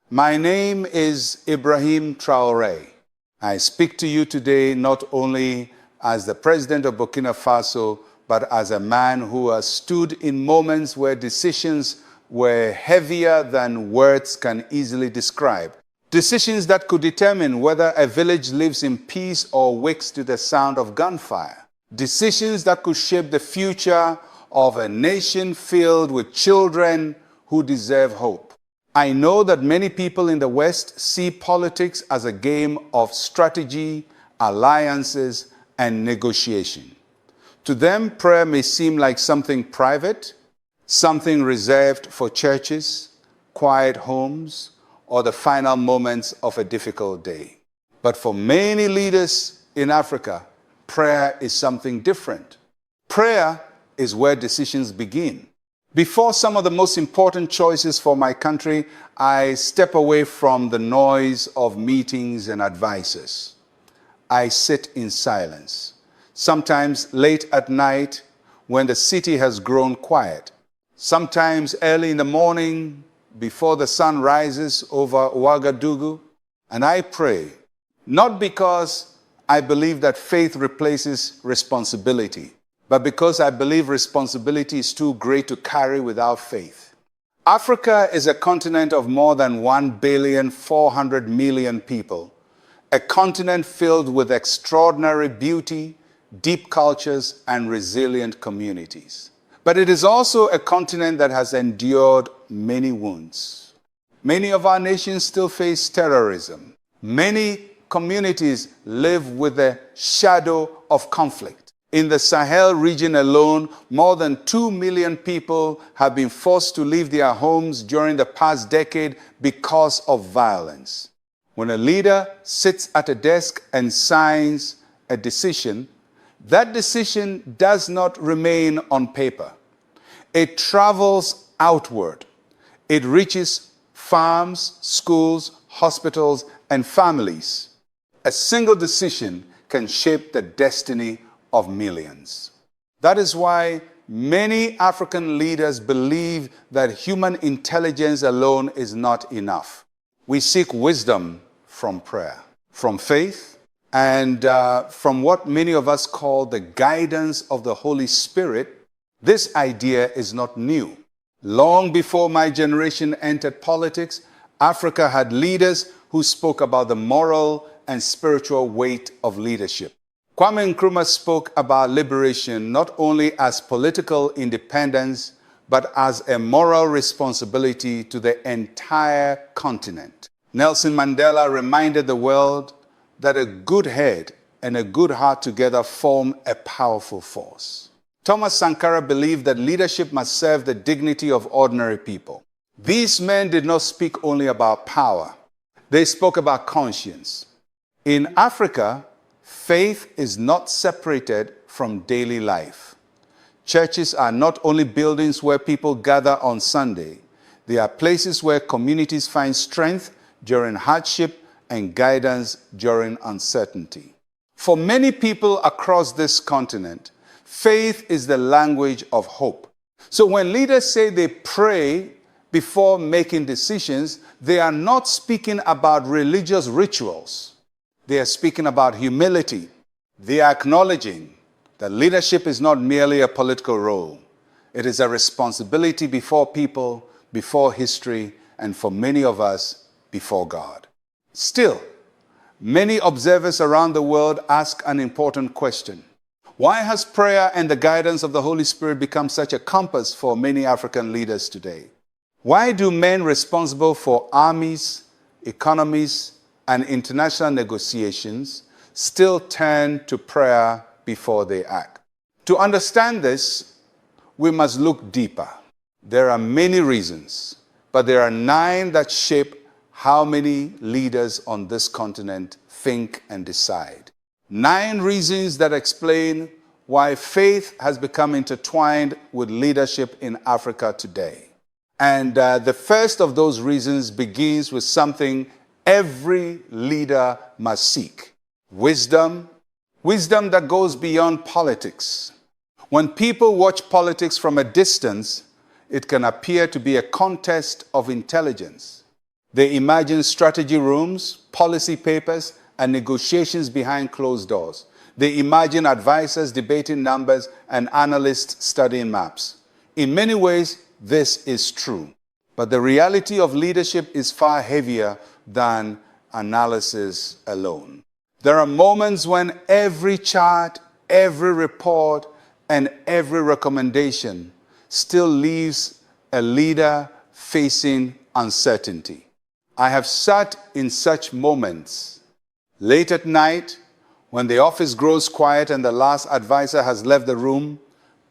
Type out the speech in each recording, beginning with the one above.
My name is Ibrahim Traore. I speak to you today not only as the president of Burkina Faso, but as a man who has stood in moments where decisions were heavier than words can easily describe. Decisions that could determine whether a village lives in peace or wakes to the sound of gunfire. Decisions that could shape the future of a nation filled with children who deserve hope. I know that many people in the West see politics as a game of strategy, alliances, and negotiation. To them, prayer may seem like something private, something reserved for churches, quiet homes, or the final moments of a difficult day. But for many leaders in Africa, prayer is something different. Prayer is where decisions begin. Before some of the most important choices for my country, I step away from the noise of meetings and advices. I sit in silence, sometimes late at night when the city has grown quiet, sometimes early in the morning before the sun rises over Ouagadougou, and I pray, not because I believe that faith replaces responsibility, but because I believe responsibility is too great to carry without faith. Africa is a continent of more than 1,400,000,000 people, a continent filled with extraordinary beauty, deep cultures, and resilient communities. But it is also a continent that has endured many wounds. Many of our nations still face terrorism. Many communities live with the shadow of conflict. In the Sahel region alone, more than 2 million people have been forced to leave their homes during the past decade because of violence. When a leader sits at a desk and signs a decision, that decision does not remain on paper. It travels outward. It reaches farms, schools, hospitals, and families. A single decision can shape the destiny of millions. That is why many African leaders believe that human intelligence alone is not enough. We seek wisdom from prayer, from faith, and from what many of us call the guidance of the Holy Spirit. This idea is not new. Long before my generation entered politics, Africa had leaders who spoke about the moral and spiritual weight of leadership. Kwame Nkrumah spoke about liberation not only as political independence, but as a moral responsibility to the entire continent. Nelson Mandela reminded the world that a good head and a good heart together form a powerful force. Thomas Sankara believed that leadership must serve the dignity of ordinary people. These men did not speak only about power. They spoke about conscience. In Africa, faith is not separated from daily life. Churches are not only buildings where people gather on Sunday. They are places where communities find strength during hardship and guidance during uncertainty. For many people across this continent, faith is the language of hope. So when leaders say they pray before making decisions, they are not speaking about religious rituals. They are speaking about humility. They are acknowledging that leadership is not merely a political role. It is a responsibility before people, before history, and for many of us, before God. Still, many observers around the world ask an important question. Why has prayer and the guidance of the Holy Spirit become such a compass for many African leaders today? Why do men responsible for armies, economies, and international negotiations still turn to prayer before they act? To understand this, we must look deeper. There are many reasons, but there are 9 that shape how many leaders on this continent think and decide. 9 reasons that explain why faith has become intertwined with leadership in Africa today. And the first of those reasons begins with something every leader must seek: wisdom. Wisdom that goes beyond politics. When people watch politics from a distance, it can appear to be a contest of intelligence. They imagine strategy rooms, policy papers, and negotiations behind closed doors. They imagine advisors debating numbers and analysts studying maps. In many ways, this is true. But the reality of leadership is far heavier than analysis alone. There are moments when every chart, every report, and every recommendation still leaves a leader facing uncertainty. I have sat in such moments. Late at night, when the office grows quiet and the last advisor has left the room,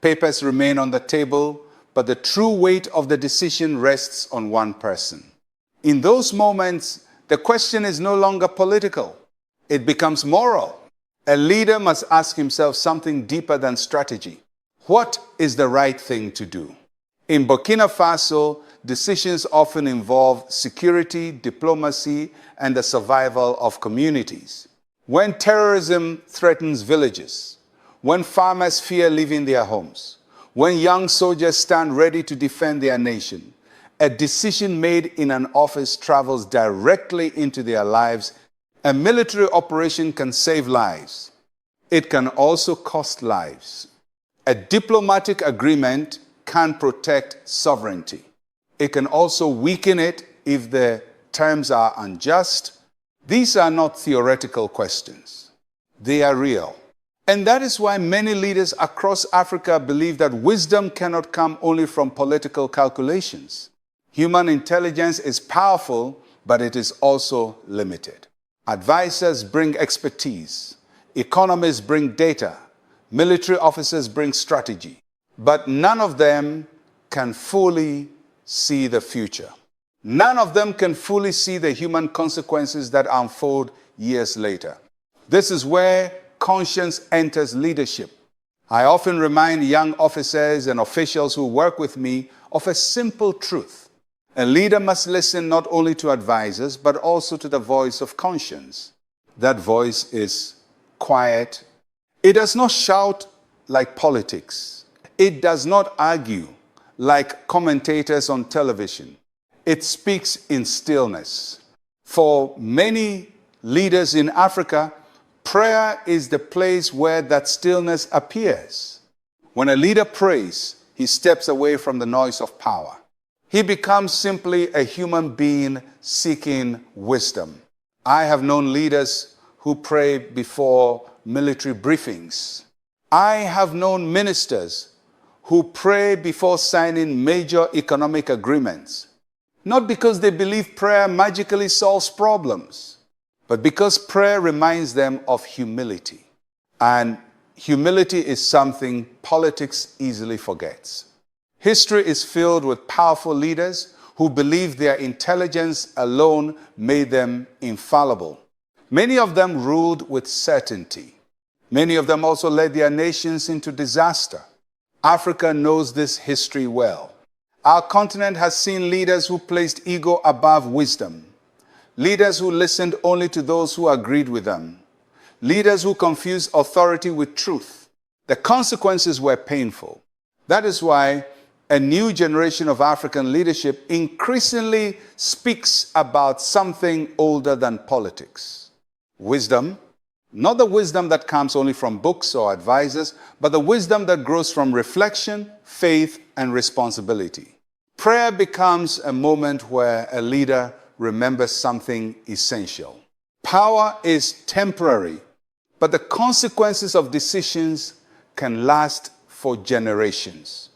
papers remain on the table, but the true weight of the decision rests on one person. In those moments, the question is no longer political. It becomes moral. A leader must ask himself something deeper than strategy. What is the right thing to do? In Burkina Faso, decisions often involve security, diplomacy, and the survival of communities. When terrorism threatens villages, when farmers fear leaving their homes, when young soldiers stand ready to defend their nation, a decision made in an office travels directly into their lives. A military operation can save lives. It can also cost lives. A diplomatic agreement can protect sovereignty. It can also weaken it if the terms are unjust. These are not theoretical questions. They are real. And that is why many leaders across Africa believe that wisdom cannot come only from political calculations. Human intelligence is powerful, but it is also limited. Advisors bring expertise. Economists bring data. Military officers bring strategy. But none of them can fully see the future. None of them can fully see the human consequences that unfold years later. This is where conscience enters leadership. I often remind young officers and officials who work with me of a simple truth. A leader must listen not only to advisors, but also to the voice of conscience. That voice is quiet. It does not shout like politics. It does not argue like commentators on television. It speaks in stillness. For many leaders in Africa, prayer is the place where that stillness appears. When a leader prays, he steps away from the noise of power. He becomes simply a human being seeking wisdom. I have known leaders who pray before military briefings. I have known ministers who pray before signing major economic agreements. Not because they believe prayer magically solves problems, but because prayer reminds them of humility. And humility is something politics easily forgets. History is filled with powerful leaders who believed their intelligence alone made them infallible. Many of them ruled with certainty. Many of them also led their nations into disaster. Africa knows this history well. Our continent has seen leaders who placed ego above wisdom. Leaders who listened only to those who agreed with them. Leaders who confused authority with truth. The consequences were painful. That is why a new generation of African leadership increasingly speaks about something older than politics. Wisdom, not the wisdom that comes only from books or advisors, but the wisdom that grows from reflection, faith, and responsibility. Prayer becomes a moment where a leader remembers something essential. Power is temporary, but the consequences of decisions can last for generations.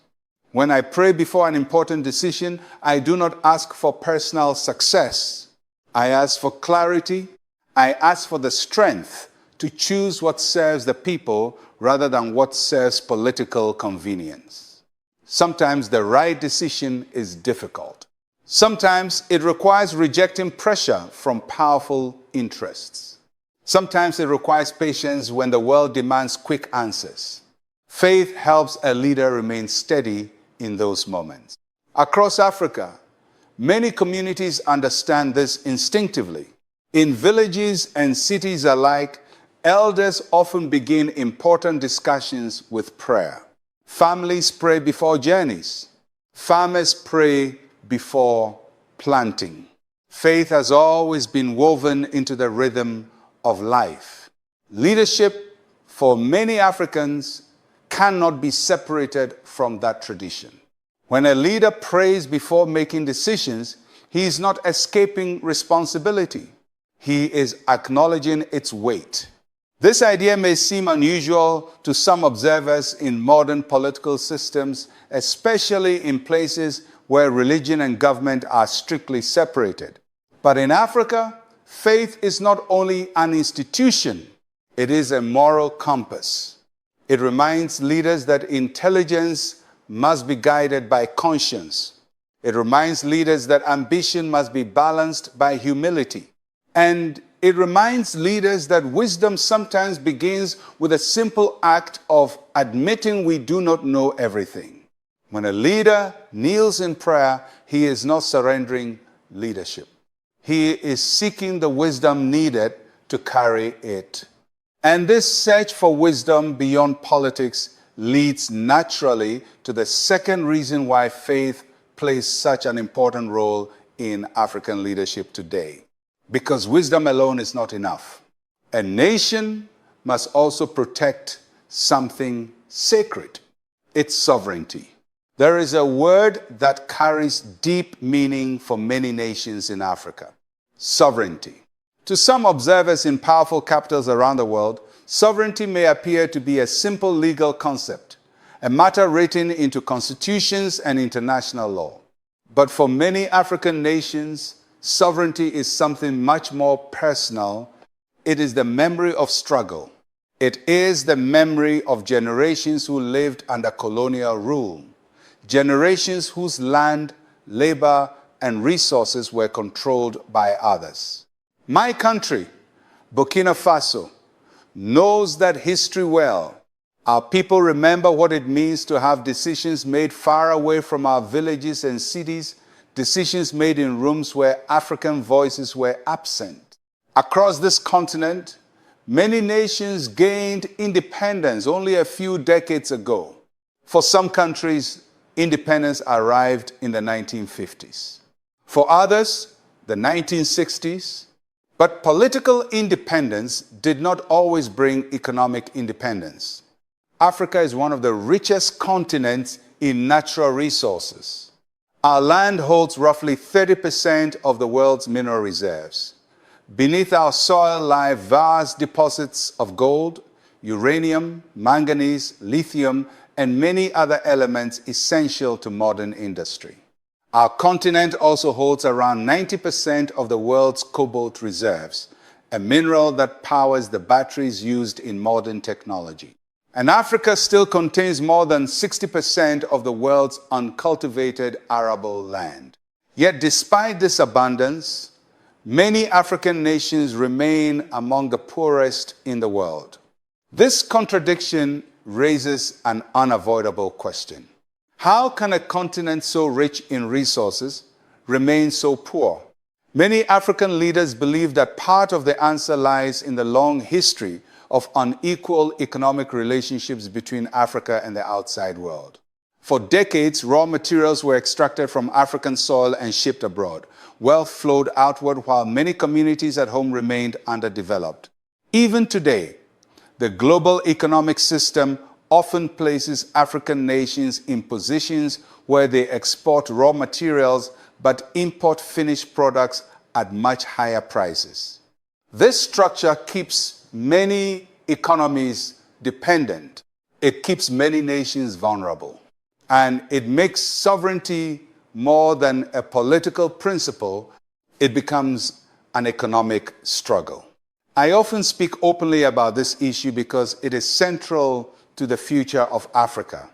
When I pray before an important decision, I do not ask for personal success. I ask for clarity. I ask for the strength to choose what serves the people rather than what serves political convenience. Sometimes the right decision is difficult. Sometimes it requires rejecting pressure from powerful interests. Sometimes it requires patience when the world demands quick answers. Faith helps a leader remain steady in those moments. Across Africa, many communities understand this instinctively. In villages and cities alike, elders often begin important discussions with prayer. Families pray before journeys. Farmers pray before planting. Faith has always been woven into the rhythm of life. Leadership for many Africans cannot be separated from that tradition. When a leader prays before making decisions, he is not escaping responsibility. He is acknowledging its weight. This idea may seem unusual to some observers in modern political systems, especially in places where religion and government are strictly separated. But in Africa, faith is not only an institution, it is a moral compass. It reminds leaders that intelligence must be guided by conscience. It reminds leaders that ambition must be balanced by humility. And it reminds leaders that wisdom sometimes begins with a simple act of admitting we do not know everything. When a leader kneels in prayer, he is not surrendering leadership. He is seeking the wisdom needed to carry it. And this search for wisdom beyond politics leads naturally to the second reason why faith plays such an important role in African leadership today. Because wisdom alone is not enough. A nation must also protect something sacred, its sovereignty. There is a word that carries deep meaning for many nations in Africa: sovereignty. To some observers in powerful capitals around the world, sovereignty may appear to be a simple legal concept, a matter written into constitutions and international law. But for many African nations, sovereignty is something much more personal. It is the memory of struggle. It is the memory of generations who lived under colonial rule, generations whose land, labor, and resources were controlled by others. My country, Burkina Faso, knows that history well. Our people remember what it means to have decisions made far away from our villages and cities, decisions made in rooms where African voices were absent. Across this continent, many nations gained independence only a few decades ago. For some countries, independence arrived in the 1950s. For others, the 1960s. But political independence did not always bring economic independence. Africa is one of the richest continents in natural resources. Our land holds roughly 30% of the world's mineral reserves. Beneath our soil lie vast deposits of gold, uranium, manganese, lithium, and many other elements essential to modern industry. Our continent also holds around 90% of the world's cobalt reserves, a mineral that powers the batteries used in modern technology. And Africa still contains more than 60% of the world's uncultivated arable land. Yet despite this abundance, many African nations remain among the poorest in the world. This contradiction raises an unavoidable question. How can a continent so rich in resources remain so poor? Many African leaders believe that part of the answer lies in the long history of unequal economic relationships between Africa and the outside world. For decades, raw materials were extracted from African soil and shipped abroad. Wealth flowed outward while many communities at home remained underdeveloped. Even today, the global economic system often places African nations in positions where they export raw materials but import finished products at much higher prices. This structure keeps many economies dependent. It keeps many nations vulnerable. And it makes sovereignty more than a political principle. It becomes an economic struggle. I often speak openly about this issue because it is central to the future of Africa.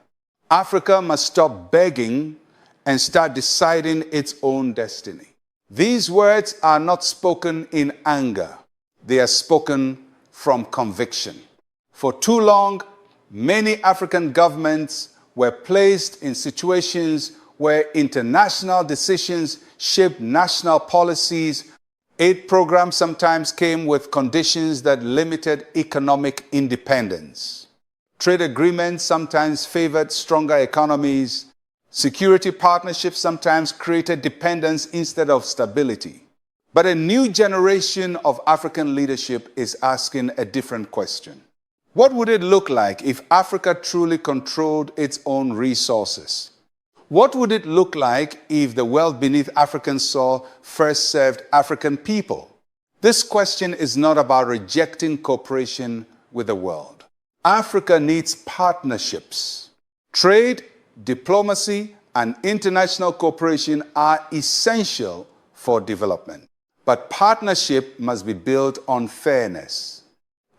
Africa must stop begging and start deciding its own destiny. These words are not spoken in anger. They are spoken from conviction. For too long, many African governments were placed in situations where international decisions shaped national policies. Aid programs sometimes came with conditions that limited economic independence. Trade agreements sometimes favored stronger economies. Security partnerships sometimes created dependence instead of stability. But a new generation of African leadership is asking a different question. What would it look like if Africa truly controlled its own resources? What would it look like if the wealth beneath African soil first served African people? This question is not about rejecting cooperation with the world. Africa needs partnerships. Trade, diplomacy, and international cooperation are essential for development. But partnership must be built on fairness.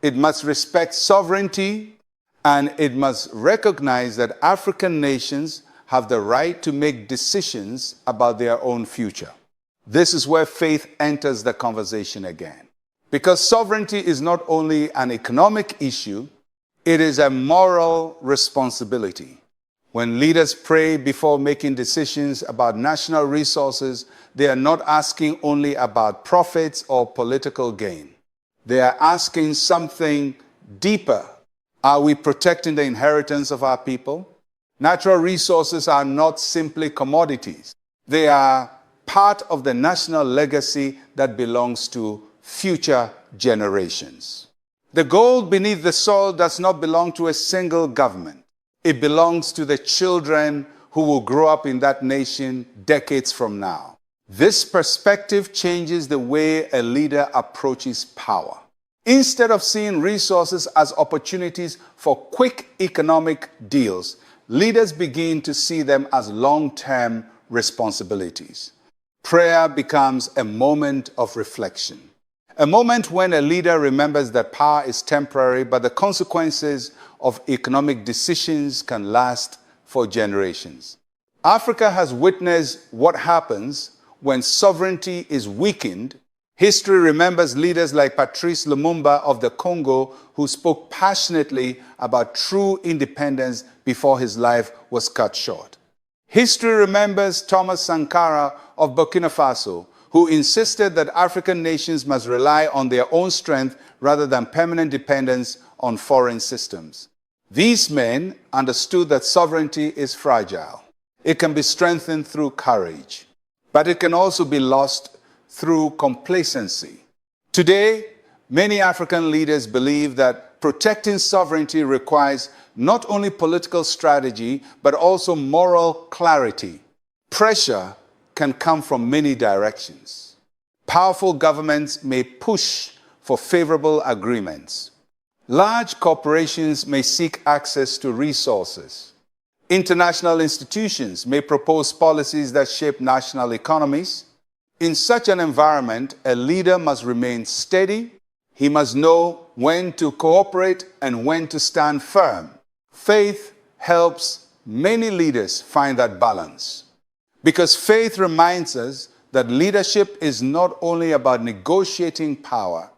It must respect sovereignty, and it must recognize that African nations have the right to make decisions about their own future. This is where faith enters the conversation again. Because sovereignty is not only an economic issue, it is a moral responsibility. When leaders pray before making decisions about national resources, they are not asking only about profits or political gain. They are asking something deeper. Are we protecting the inheritance of our people? Natural resources are not simply commodities. They are part of the national legacy that belongs to future generations. The gold beneath the soil does not belong to a single government. It belongs to the children who will grow up in that nation decades from now. This perspective changes the way a leader approaches power. Instead of seeing resources as opportunities for quick economic deals, leaders begin to see them as long-term responsibilities. Prayer becomes a moment of reflection. A moment when a leader remembers that power is temporary, but the consequences of economic decisions can last for generations. Africa has witnessed what happens when sovereignty is weakened. History remembers leaders like Patrice Lumumba of the Congo, who spoke passionately about true independence before his life was cut short. History remembers Thomas Sankara of Burkina Faso, who insisted that African nations must rely on their own strength rather than permanent dependence on foreign systems. These men understood that sovereignty is fragile. It can be strengthened through courage, but it can also be lost through complacency. Today, many African leaders believe that protecting sovereignty requires not only political strategy, but also moral clarity. Pressure can come from many directions. Powerful governments may push for favorable agreements. Large corporations may seek access to resources. International institutions may propose policies that shape national economies. In such an environment, a leader must remain steady. He must know when to cooperate and when to stand firm. Faith helps many leaders find that balance. Because faith reminds us that leadership is not only about negotiating power,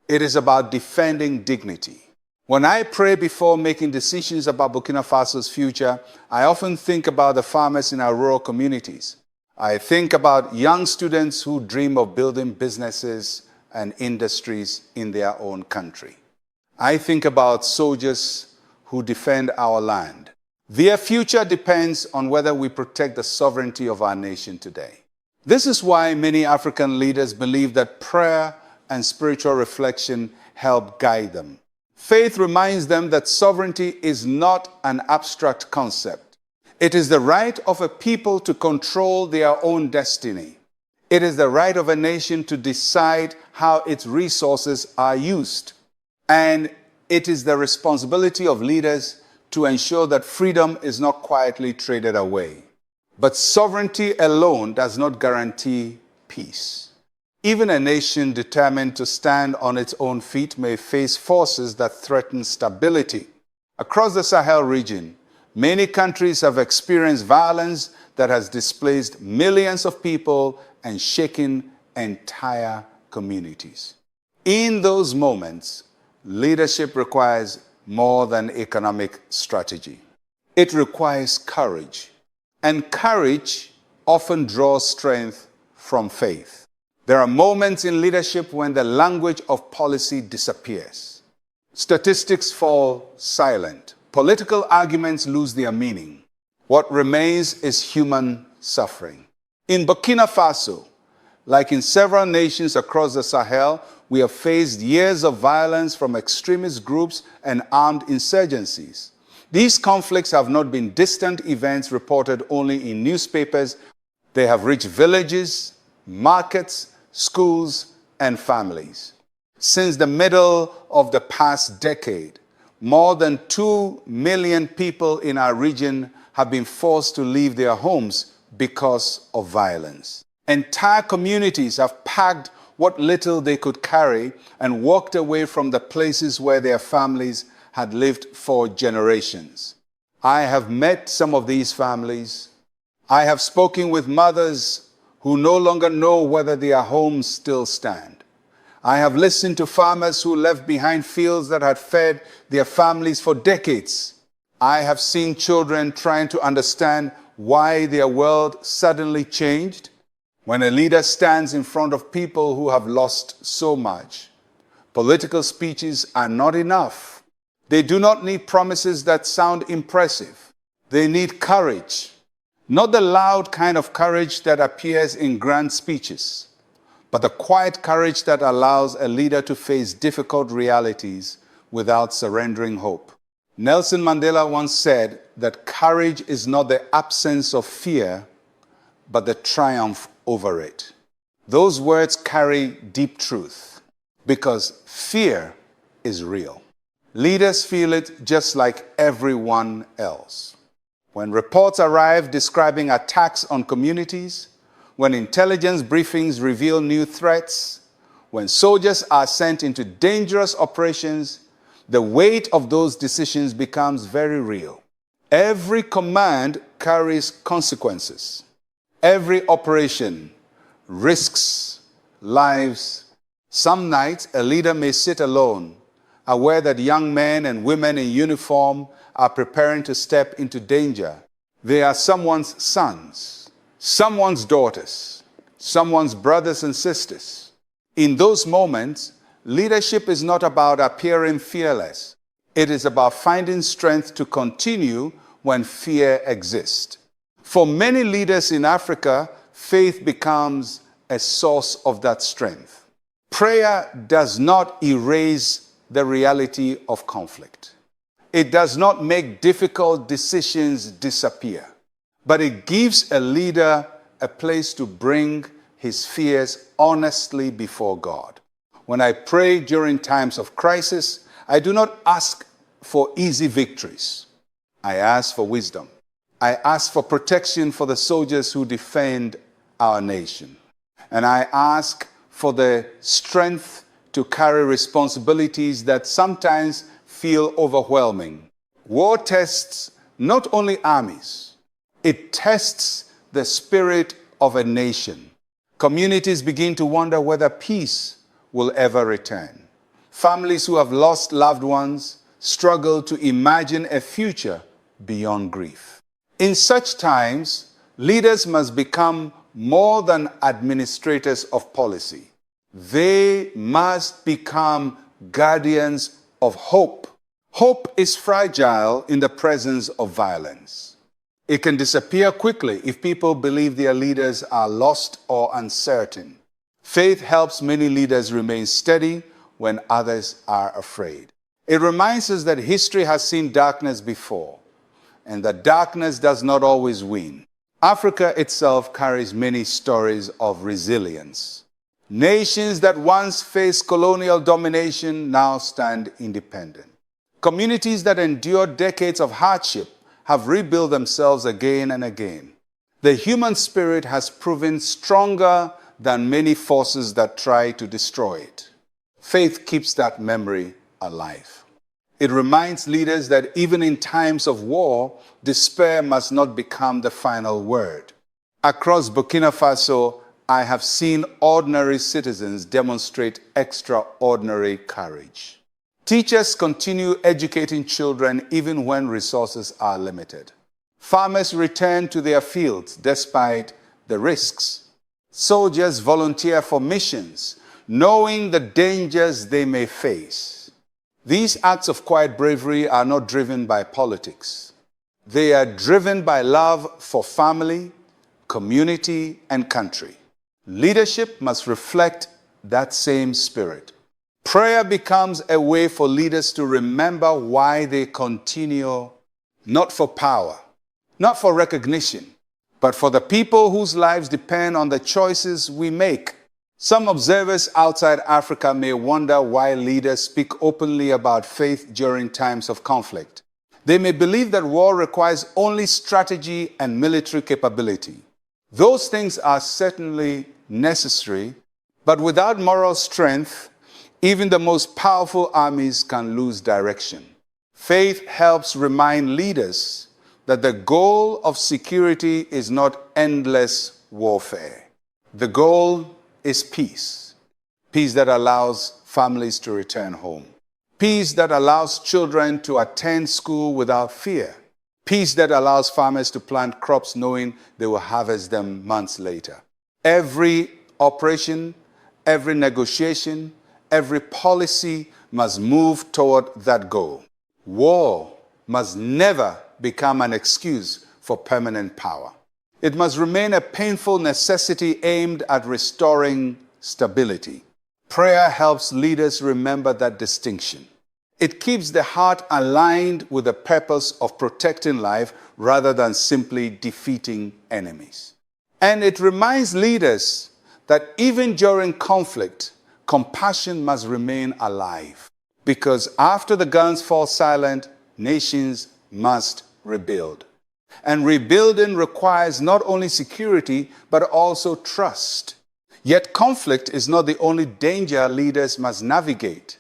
it is about defending dignity. When I pray before making decisions about Burkina Faso's future, I often think about the farmers in our rural communities. I think about young students who dream of building businesses and industries in their own country. I think about soldiers who defend our land. Their future depends on whether we protect the sovereignty of our nation today. This is why many African leaders believe that prayer and spiritual reflection help guide them. Faith reminds them that sovereignty is not an abstract concept. It is the right of a people to control their own destiny. It is the right of a nation to decide how its resources are used. And it is the responsibility of leaders to ensure that freedom is not quietly traded away. But sovereignty alone does not guarantee peace. Even a nation determined to stand on its own feet may face forces that threaten stability. Across the Sahel region, many countries have experienced violence that has displaced millions of people and shaken entire communities. In those moments, leadership requires more than economic strategy. It requires courage, and courage often draws strength from faith. There are moments in leadership when the language of policy disappears. Statistics fall silent. Political arguments lose their meaning. What remains is human suffering. In Burkina Faso, Like in several nations across the Sahel, we have faced years of violence from extremist groups and armed insurgencies. These conflicts have not been distant events reported only in newspapers. They have reached villages, markets, schools, and families. Since the middle of the past decade, more than 2 million people in our region have been forced to leave their homes because of violence. Entire communities have packed what little they could carry and walked away from the places where their families had lived for generations. I have met some of these families. I have spoken with mothers who no longer know whether their homes still stand. I have listened to farmers who left behind fields that had fed their families for decades. I have seen children trying to understand why their world suddenly changed. When a leader stands in front of people who have lost so much, political speeches are not enough. They do not need promises that sound impressive. They need courage, not the loud kind of courage that appears in grand speeches, but the quiet courage that allows a leader to face difficult realities without surrendering hope. Nelson Mandela once said that courage is not the absence of fear, but the triumph over it. Those words carry deep truth because fear is real. Leaders feel it just like everyone else. When reports arrive describing attacks on communities, when intelligence briefings reveal new threats, when soldiers are sent into dangerous operations, the weight of those decisions becomes very real. Every command carries consequences. Every operation risks lives. Some nights, a leader may sit alone, aware that young men and women in uniform are preparing to step into danger. They are someone's sons, someone's daughters, someone's brothers and sisters. In those moments, leadership is not about appearing fearless. It is about finding strength to continue when fear exists. For many leaders in Africa, faith becomes a source of that strength. Prayer does not erase the reality of conflict. It does not make difficult decisions disappear, but it gives a leader a place to bring his fears honestly before God. When I pray during times of crisis, I do not ask for easy victories. I ask for wisdom. I ask for protection for the soldiers who defend our nation. And I ask for the strength to carry responsibilities that sometimes feel overwhelming. War tests not only armies, it tests the spirit of a nation. Communities begin to wonder whether peace will ever return. Families who have lost loved ones struggle to imagine a future beyond grief. In such times, leaders must become more than administrators of policy. They must become guardians of hope. Hope is fragile in the presence of violence. It can disappear quickly if people believe their leaders are lost or uncertain. Faith helps many leaders remain steady when others are afraid. It reminds us that history has seen darkness before, and that darkness does not always win. Africa itself carries many stories of resilience. Nations that once faced colonial domination now stand independent. Communities that endured decades of hardship have rebuilt themselves again and again. The human spirit has proven stronger than many forces that try to destroy it. Faith keeps that memory alive. It reminds leaders that even in times of war, despair must not become the final word. Across Burkina Faso, I have seen ordinary citizens demonstrate extraordinary courage. Teachers continue educating children even when resources are limited. Farmers return to their fields despite the risks. Soldiers volunteer for missions, knowing the dangers they may face. These acts of quiet bravery are not driven by politics. They are driven by love for family, community, and country. Leadership must reflect that same spirit. Prayer becomes a way for leaders to remember why they continue, not for power, not for recognition, but for the people whose lives depend on the choices we make. Some observers outside Africa may wonder why leaders speak openly about faith during times of conflict. They may believe that war requires only strategy and military capability. Those things are certainly necessary, but without moral strength, even the most powerful armies can lose direction. Faith helps remind leaders that the goal of security is not endless warfare. The goal is peace. Peace that allows families to return home. Peace that allows children to attend school without fear. Peace that allows farmers to plant crops knowing they will harvest them months later. Every operation, every negotiation, every policy must move toward that goal. War must never become an excuse for permanent power. It must remain a painful necessity aimed at restoring stability. Prayer helps leaders remember that distinction. It keeps the heart aligned with the purpose of protecting life rather than simply defeating enemies. And it reminds leaders that even during conflict, compassion must remain alive. Because after the guns fall silent, nations must rebuild. And rebuilding requires not only security, but also trust. Yet conflict is not the only danger leaders must navigate.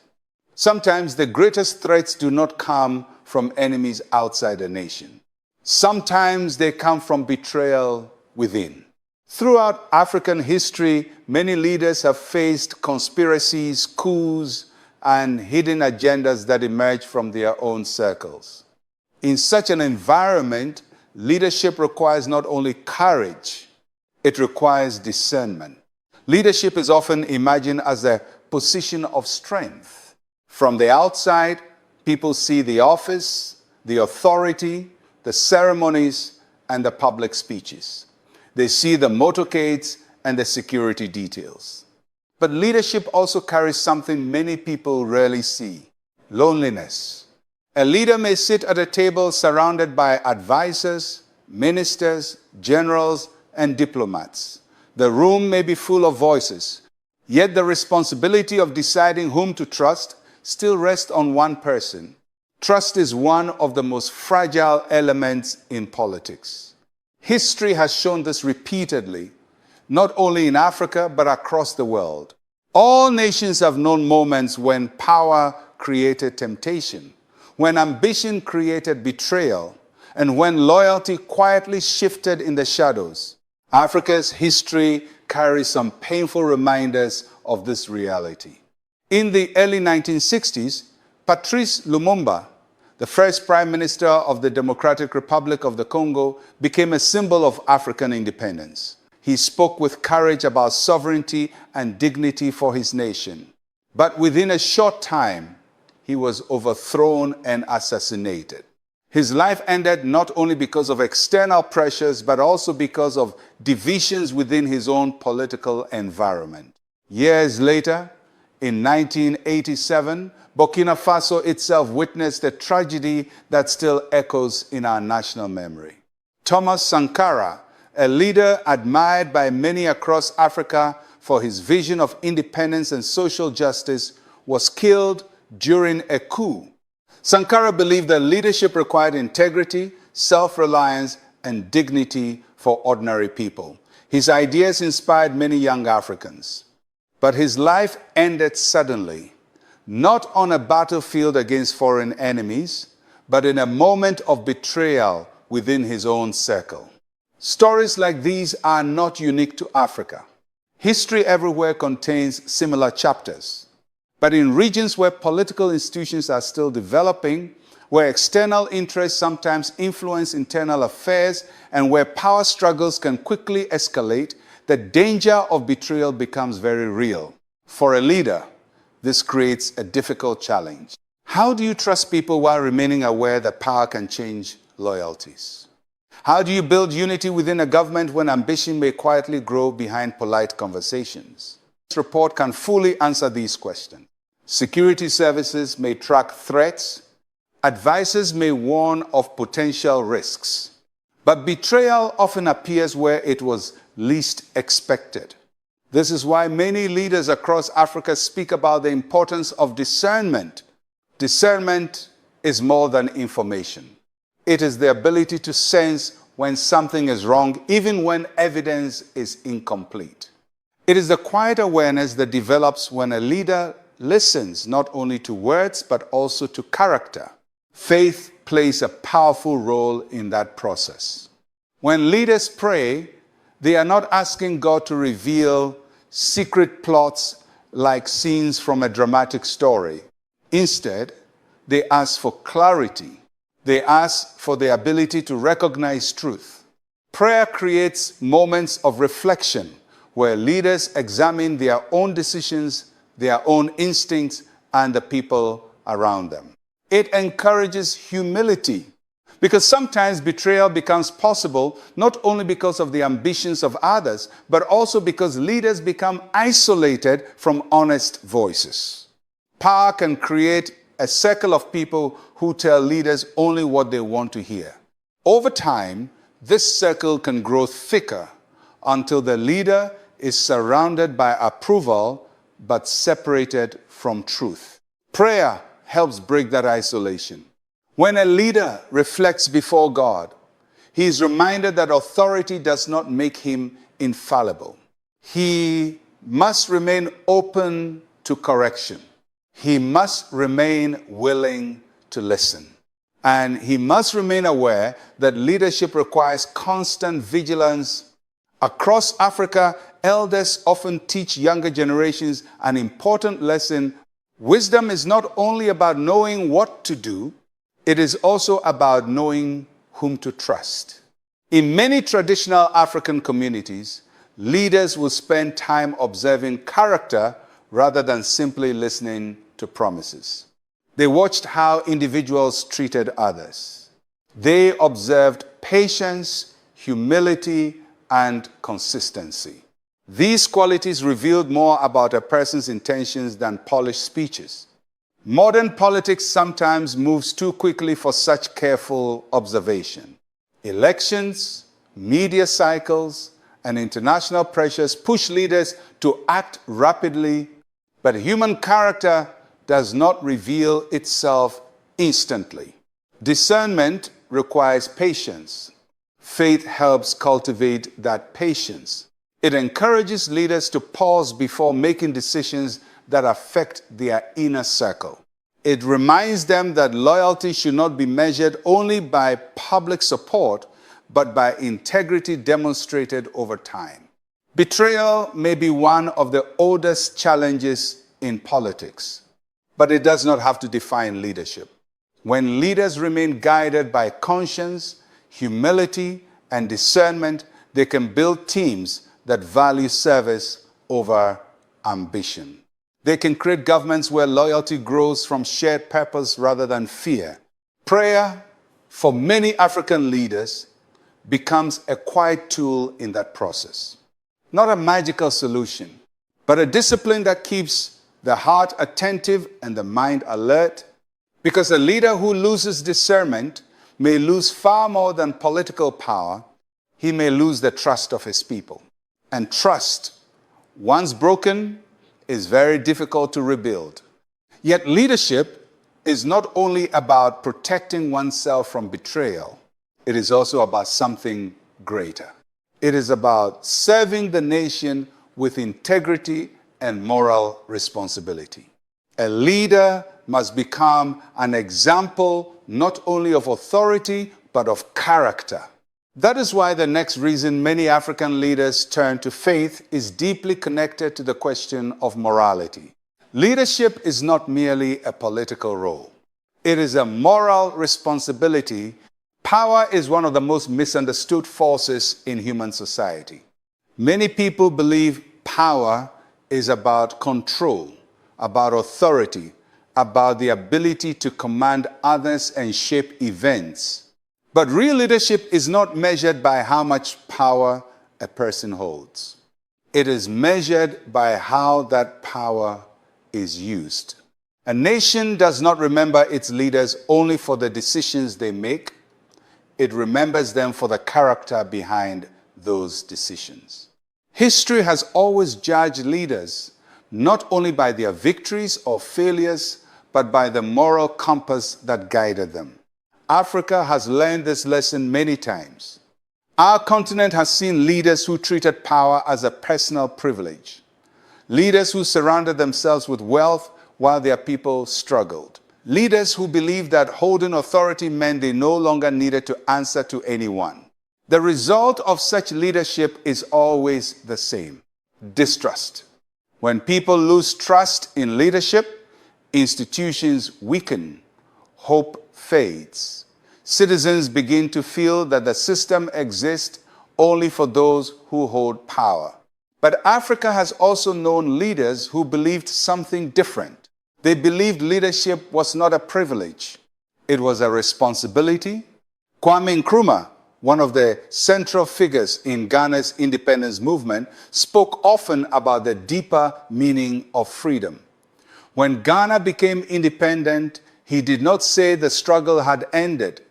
Sometimes the greatest threats do not come from enemies outside a nation. Sometimes they come from betrayal within. Throughout African history, many leaders have faced conspiracies, coups, and hidden agendas that emerge from their own circles. In such an environment, leadership requires not only courage, it requires discernment. Leadership is often imagined as a position of strength. From the outside, people see the office, the authority, the ceremonies, and the public speeches. They see the motorcades and the security details. But leadership also carries something many people rarely see: loneliness. A leader may sit at a table surrounded by advisors, ministers, generals, and diplomats. The room may be full of voices, yet the responsibility of deciding whom to trust still rests on one person. Trust is one of the most fragile elements in politics. History has shown this repeatedly, not only in Africa, but across the world. All nations have known moments when power created temptation, when ambition created betrayal, and when loyalty quietly shifted in the shadows. Africa's history carries some painful reminders of this reality. In the early 1960s, Patrice Lumumba, the first Prime Minister of the Democratic Republic of the Congo, became a symbol of African independence. He spoke with courage about sovereignty and dignity for his nation. But within a short time, he was overthrown and assassinated. His life ended not only because of external pressures, but also because of divisions within his own political environment. Years later, in 1987, Burkina Faso itself witnessed a tragedy that still echoes in our national memory. Thomas Sankara, a leader admired by many across Africa for his vision of independence and social justice, was killed during a coup. Sankara believed that leadership required integrity, self-reliance, and dignity for ordinary people. His ideas inspired many young Africans. But his life ended suddenly, not on a battlefield against foreign enemies, but in a moment of betrayal within his own circle. Stories like these are not unique to Africa. History everywhere contains similar chapters. But in regions where political institutions are still developing, where external interests sometimes influence internal affairs, and where power struggles can quickly escalate, the danger of betrayal becomes very real. For a leader, this creates a difficult challenge. How do you trust people while remaining aware that power can change loyalties? How do you build unity within a government when ambition may quietly grow behind polite conversations? This report can fully answer these questions. Security services may track threats. Advisors may warn of potential risks. But betrayal often appears where it was least expected. This is why many leaders across Africa speak about the importance of discernment. Discernment is more than information. It is the ability to sense when something is wrong, even when evidence is incomplete. It is the quiet awareness that develops when a leader listens not only to words, but also to character. Faith plays a powerful role in that process. When leaders pray, they are not asking God to reveal secret plots like scenes from a dramatic story. Instead, they ask for clarity. They ask for the ability to recognize truth. Prayer creates moments of reflection where leaders examine their own decisions, their own instincts, and the people around them. It encourages humility because sometimes betrayal becomes possible not only because of the ambitions of others, but also because leaders become isolated from honest voices. Power can create a circle of people who tell leaders only what they want to hear. Over time, this circle can grow thicker until the leader is surrounded by approval but separated from truth. Prayer helps break that isolation. When a leader reflects before God, he is reminded that authority does not make him infallible. He must remain open to correction. He must remain willing to listen. And he must remain aware that leadership requires constant vigilance. Across Africa, elders often teach younger generations an important lesson. Wisdom is not only about knowing what to do, it is also about knowing whom to trust. In many traditional African communities, leaders will spend time observing character rather than simply listening to promises. They watched how individuals treated others. They observed patience, humility, and consistency. These qualities revealed more about a person's intentions than polished speeches. Modern politics sometimes moves too quickly for such careful observation. Elections, media cycles, and international pressures push leaders to act rapidly, but human character does not reveal itself instantly. Discernment requires patience. Faith helps cultivate that patience. It encourages leaders to pause before making decisions that affect their inner circle. It reminds them that loyalty should not be measured only by public support, but by integrity demonstrated over time. Betrayal may be one of the oldest challenges in politics, but it does not have to define leadership. When leaders remain guided by conscience, humility, and discernment, they can build teams that value service over ambition. They can create governments where loyalty grows from shared purpose rather than fear. Prayer, for many African leaders, becomes a quiet tool in that process. Not a magical solution, but a discipline that keeps the heart attentive and the mind alert, because a leader who loses discernment may lose far more than political power. He may lose the trust of his people. And trust, once broken, is very difficult to rebuild. Yet leadership is not only about protecting oneself from betrayal, it is also about something greater. It is about serving the nation with integrity and moral responsibility. A leader must become an example not only of authority, but of character. That is why the next reason many African leaders turn to faith is deeply connected to the question of morality. Leadership is not merely a political role. It is a moral responsibility. Power is one of the most misunderstood forces in human society. Many people believe power is about control, about authority, about the ability to command others and shape events. But real leadership is not measured by how much power a person holds. It is measured by how that power is used. A nation does not remember its leaders only for the decisions they make. It remembers them for the character behind those decisions. History has always judged leaders not only by their victories or failures, but by the moral compass that guided them. Africa has learned this lesson many times. Our continent has seen leaders who treated power as a personal privilege, leaders who surrounded themselves with wealth while their people struggled, leaders who believed that holding authority meant they no longer needed to answer to anyone. The result of such leadership is always the same: distrust. When people lose trust in leadership, institutions weaken, hope fades. Citizens begin to feel that the system exists only for those who hold power. But Africa has also known leaders who believed something different. They believed leadership was not a privilege, it was a responsibility. Kwame Nkrumah, one of the central figures in Ghana's independence movement, spoke often about the deeper meaning of freedom. When Ghana became independent, he did not say the struggle had ended.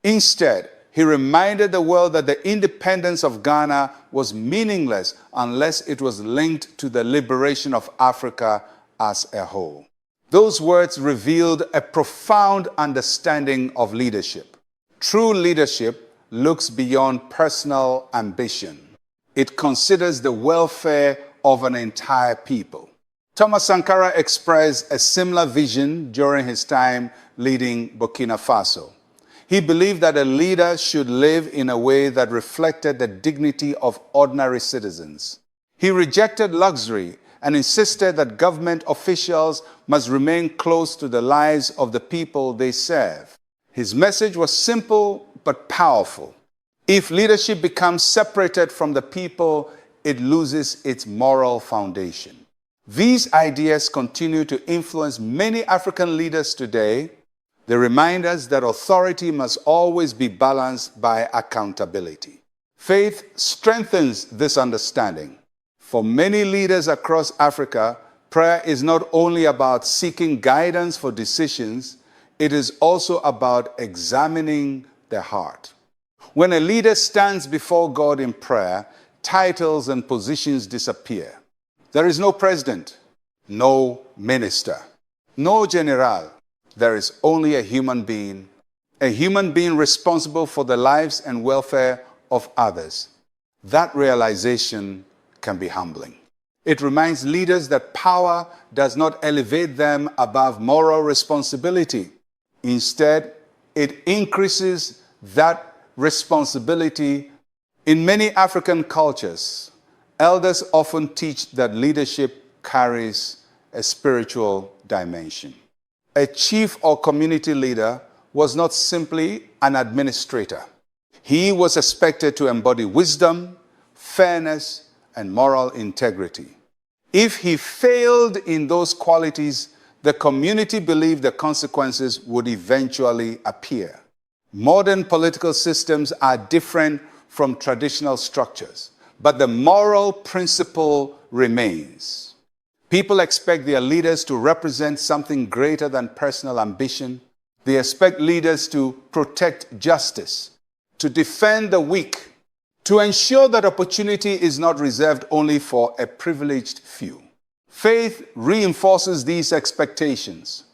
Instead, he reminded the world that the independence of Ghana was meaningless unless it was linked to the liberation of Africa as a whole. Those words revealed a profound understanding of leadership. True leadership looks beyond personal ambition. It considers the welfare of an entire people. Thomas Sankara expressed a similar vision during his time leading Burkina Faso. He believed that a leader should live in a way that reflected the dignity of ordinary citizens. He rejected luxury and insisted that government officials must remain close to the lives of the people they serve. His message was simple but powerful. If leadership becomes separated from the people, it loses its moral foundation. These ideas continue to influence many African leaders today. They remind us that authority must always be balanced by accountability. Faith strengthens this understanding. For many leaders across Africa, prayer is not only about seeking guidance for decisions, it is also about examining the heart. When a leader stands before God in prayer, titles and positions disappear. There is no president, no minister, no general. There is only a human being responsible for the lives and welfare of others. That realization can be humbling. It reminds leaders that power does not elevate them above moral responsibility. Instead, it increases that responsibility. In many African cultures, elders often teach that leadership carries a spiritual dimension. A chief or community leader was not simply an administrator. He was expected to embody wisdom, fairness, and moral integrity. If he failed in those qualities, the community believed the consequences would eventually appear. Modern political systems are different from traditional structures, but the moral principle remains. People expect their leaders to represent something greater than personal ambition. They expect leaders to protect justice, to defend the weak, to ensure that opportunity is not reserved only for a privileged few. Faith reinforces these expectations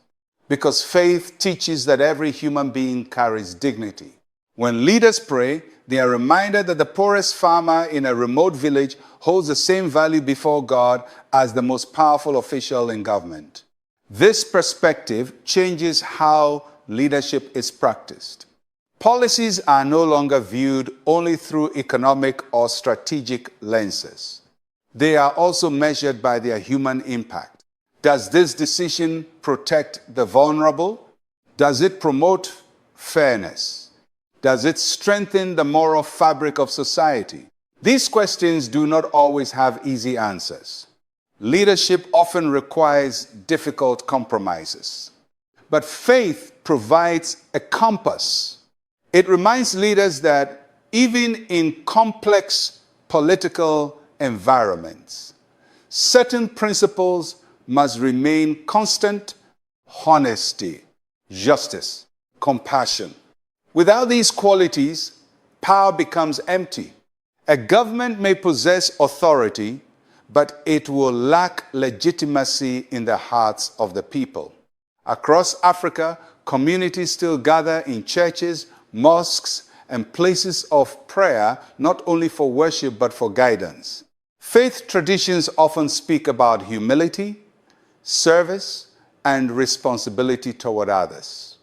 because faith teaches that every human being carries dignity. When leaders pray, they are reminded that the poorest farmer in a remote village holds the same value before God as the most powerful official in government. This perspective changes how leadership is practiced. Policies are no longer viewed only through economic or strategic lenses. They are also measured by their human impact. Does this decision protect the vulnerable? Does it promote fairness? Does it strengthen the moral fabric of society? These questions do not always have easy answers. Leadership often requires difficult compromises. But faith provides a compass. It reminds leaders that even in complex political environments, certain principles must remain constant: honesty, justice, compassion. Without these qualities, power becomes empty. A government may possess authority, but it will lack legitimacy in the hearts of the people. Across Africa, communities still gather in churches, mosques, and places of prayer, not only for worship but for guidance. Faith traditions often speak about humility, service, and responsibility toward others.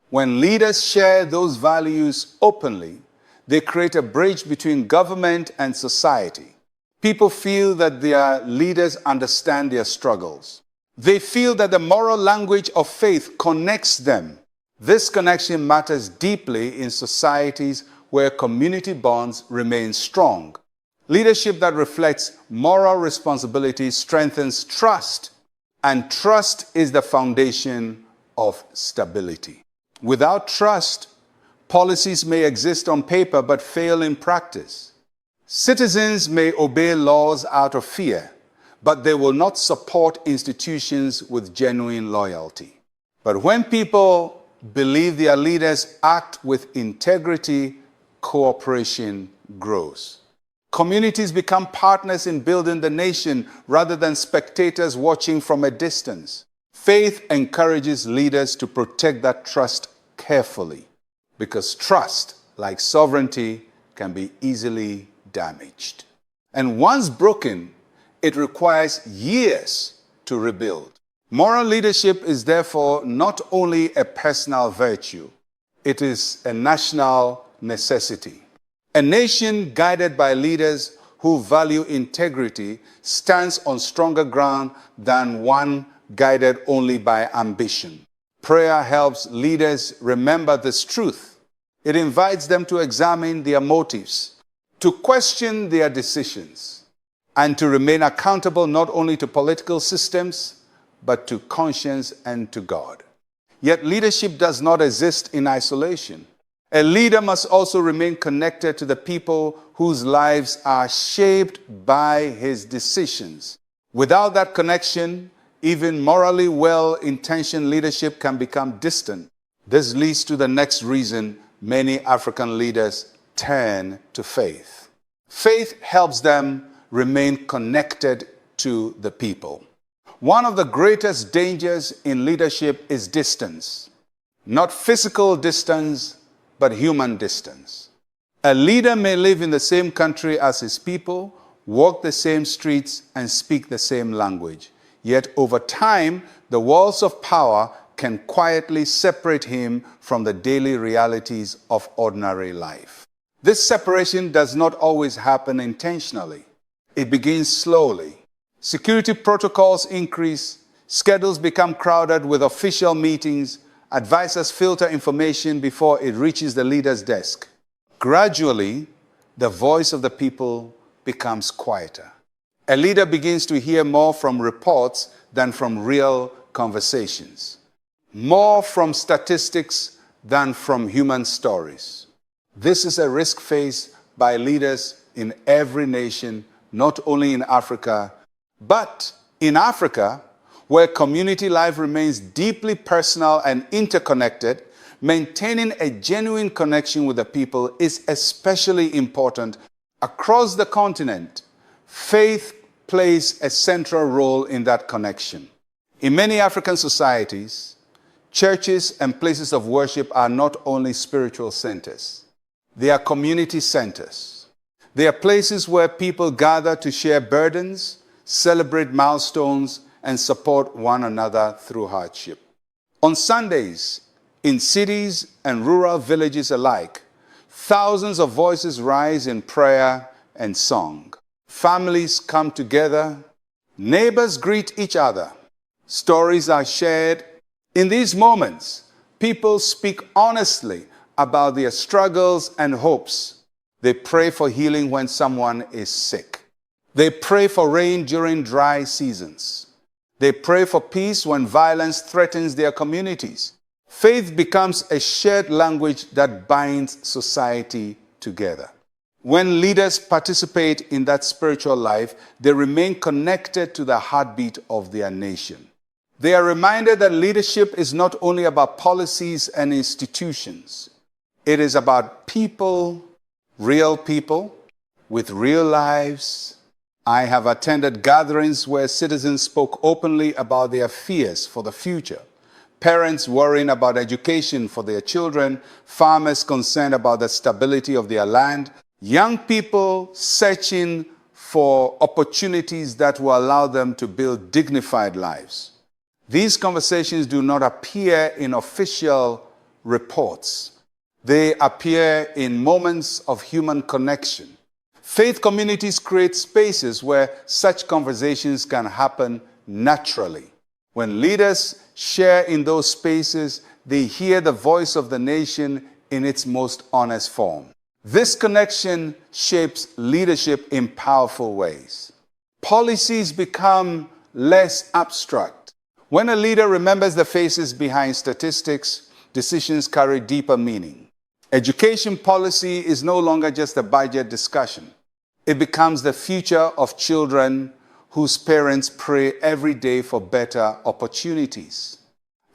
When leaders share those values openly, they create a bridge between government and society. People feel that their leaders understand their struggles. They feel that the moral language of faith connects them. This connection matters deeply in societies where community bonds remain strong. Leadership that reflects moral responsibility strengthens trust, and trust is the foundation of stability. Without trust, policies may exist on paper but fail in practice. Citizens may obey laws out of fear, but they will not support institutions with genuine loyalty. But when people believe their leaders act with integrity, cooperation grows. Communities become partners in building the nation rather than spectators watching from a distance. Faith encourages leaders to protect that trust carefully, because trust, like sovereignty, can be easily damaged. And once broken, it requires years to rebuild. Moral leadership is therefore not only a personal virtue, it is a national necessity. A nation guided by leaders who value integrity stands on stronger ground than one guided only by ambition. Prayer helps leaders remember this truth. It invites them to examine their motives, to question their decisions, and to remain accountable not only to political systems, but to conscience and to God. Yet leadership does not exist in isolation. A leader must also remain connected to the people whose lives are shaped by his decisions. Without that connection, even morally well-intentioned leadership can become distant. This leads to the next reason many African leaders turn to faith. Faith helps them remain connected to the people. One of the greatest dangers in leadership is distance. Not physical distance, but human distance. A leader may live in the same country as his people, walk the same streets, and speak the same language. Yet over time, the walls of power can quietly separate him from the daily realities of ordinary life. This separation does not always happen intentionally. It begins slowly. Security protocols increase, schedules become crowded with official meetings, advisors filter information before it reaches the leader's desk. Gradually, the voice of the people becomes quieter. A leader begins to hear more from reports than from real conversations, more from statistics than from human stories. This is a risk faced by leaders in every nation, not only in Africa, but in Africa, where community life remains deeply personal and interconnected, maintaining a genuine connection with the people is especially important. Across the continent, faith plays a central role in that connection. In many African societies, churches and places of worship are not only spiritual centers, they are community centers. They are places where people gather to share burdens, celebrate milestones, and support one another through hardship. On Sundays, in cities and rural villages alike, thousands of voices rise in prayer and song. Families come together, neighbors greet each other, stories are shared. In these moments, people speak honestly about their struggles and hopes. They pray for healing when someone is sick. They pray for rain during dry seasons. They pray for peace when violence threatens their communities. Faith becomes a shared language that binds society together. When leaders participate in that spiritual life, they remain connected to the heartbeat of their nation. They are reminded that leadership is not only about policies and institutions. It is about people, real people, with real lives. I have attended gatherings where citizens spoke openly about their fears for the future. Parents worrying about education for their children, farmers concerned about the stability of their land, young people searching for opportunities that will allow them to build dignified lives. These conversations do not appear in official reports. They appear in moments of human connection. Faith communities create spaces where such conversations can happen naturally. When leaders share in those spaces, they hear the voice of the nation in its most honest form. This connection shapes leadership in powerful ways. Policies become less abstract. When a leader remembers the faces behind statistics, decisions carry deeper meaning. Education policy is no longer just a budget discussion. It becomes the future of children whose parents pray every day for better opportunities.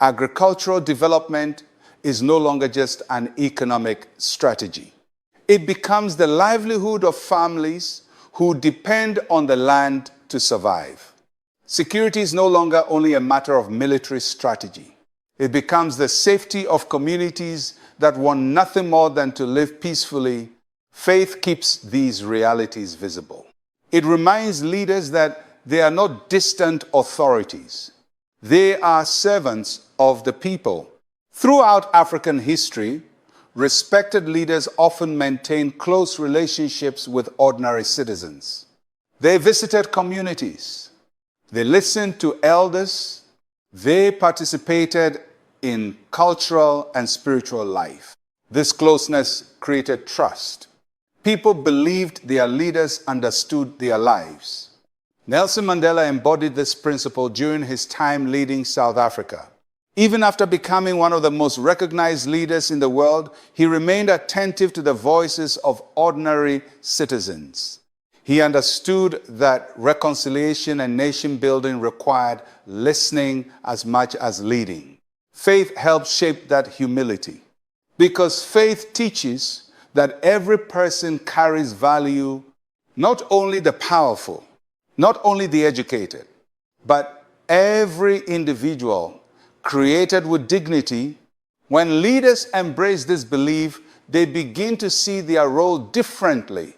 Agricultural development is no longer just an economic strategy. It becomes the livelihood of families who depend on the land to survive. Security is no longer only a matter of military strategy. It becomes the safety of communities that want nothing more than to live peacefully. Faith keeps these realities visible. It reminds leaders that they are not distant authorities. They are servants of the people. Throughout African history, respected leaders often maintained close relationships with ordinary citizens. They visited communities. They listened to elders. They participated in cultural and spiritual life. This closeness created trust. People believed their leaders understood their lives. Nelson Mandela embodied this principle during his time leading South Africa. Even after becoming one of the most recognized leaders in the world, he remained attentive to the voices of ordinary citizens. He understood that reconciliation and nation building required listening as much as leading. Faith helps shape that humility, because faith teaches that every person carries value, not only the powerful, not only the educated, but every individual created with dignity. When leaders embrace this belief, they begin to see their role differently.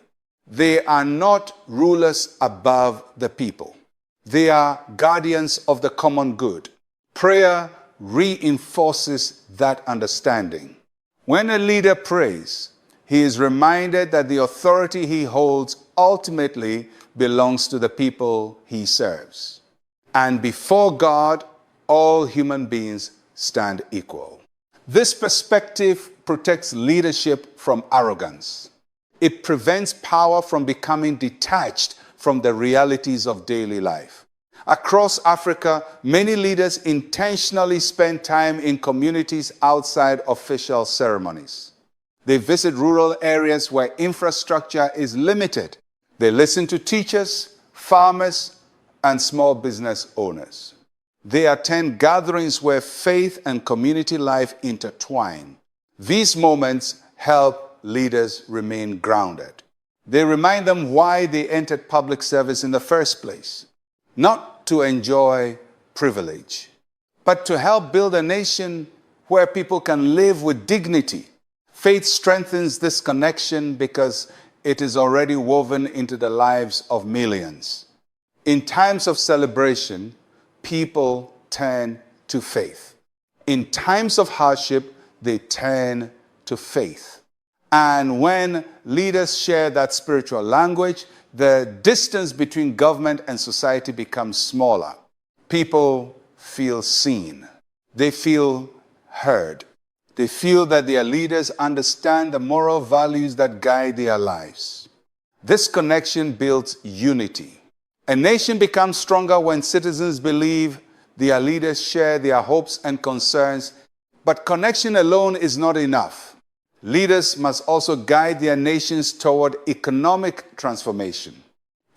They are not rulers above the people. They are guardians of the common good. Prayer reinforces that understanding. When a leader prays, he is reminded that the authority he holds ultimately belongs to the people he serves. And before God, all human beings stand equal. This perspective protects leadership from arrogance. It prevents power from becoming detached from the realities of daily life. Across Africa, many leaders intentionally spend time in communities outside official ceremonies. They visit rural areas where infrastructure is limited. They listen to teachers, farmers, and small business owners. They attend gatherings where faith and community life intertwine. These moments help leaders remain grounded. They remind them why they entered public service in the first place. Not to enjoy privilege, but to help build a nation where people can live with dignity. Faith strengthens this connection because it is already woven into the lives of millions. In times of celebration, people turn to faith. In times of hardship, they turn to faith. And when leaders share that spiritual language, the distance between government and society becomes smaller. People feel seen. They feel heard. They feel that their leaders understand the moral values that guide their lives. This connection builds unity. A nation becomes stronger when citizens believe their leaders share their hopes and concerns, But connection alone is not enough. Leaders must also guide their nations toward economic transformation.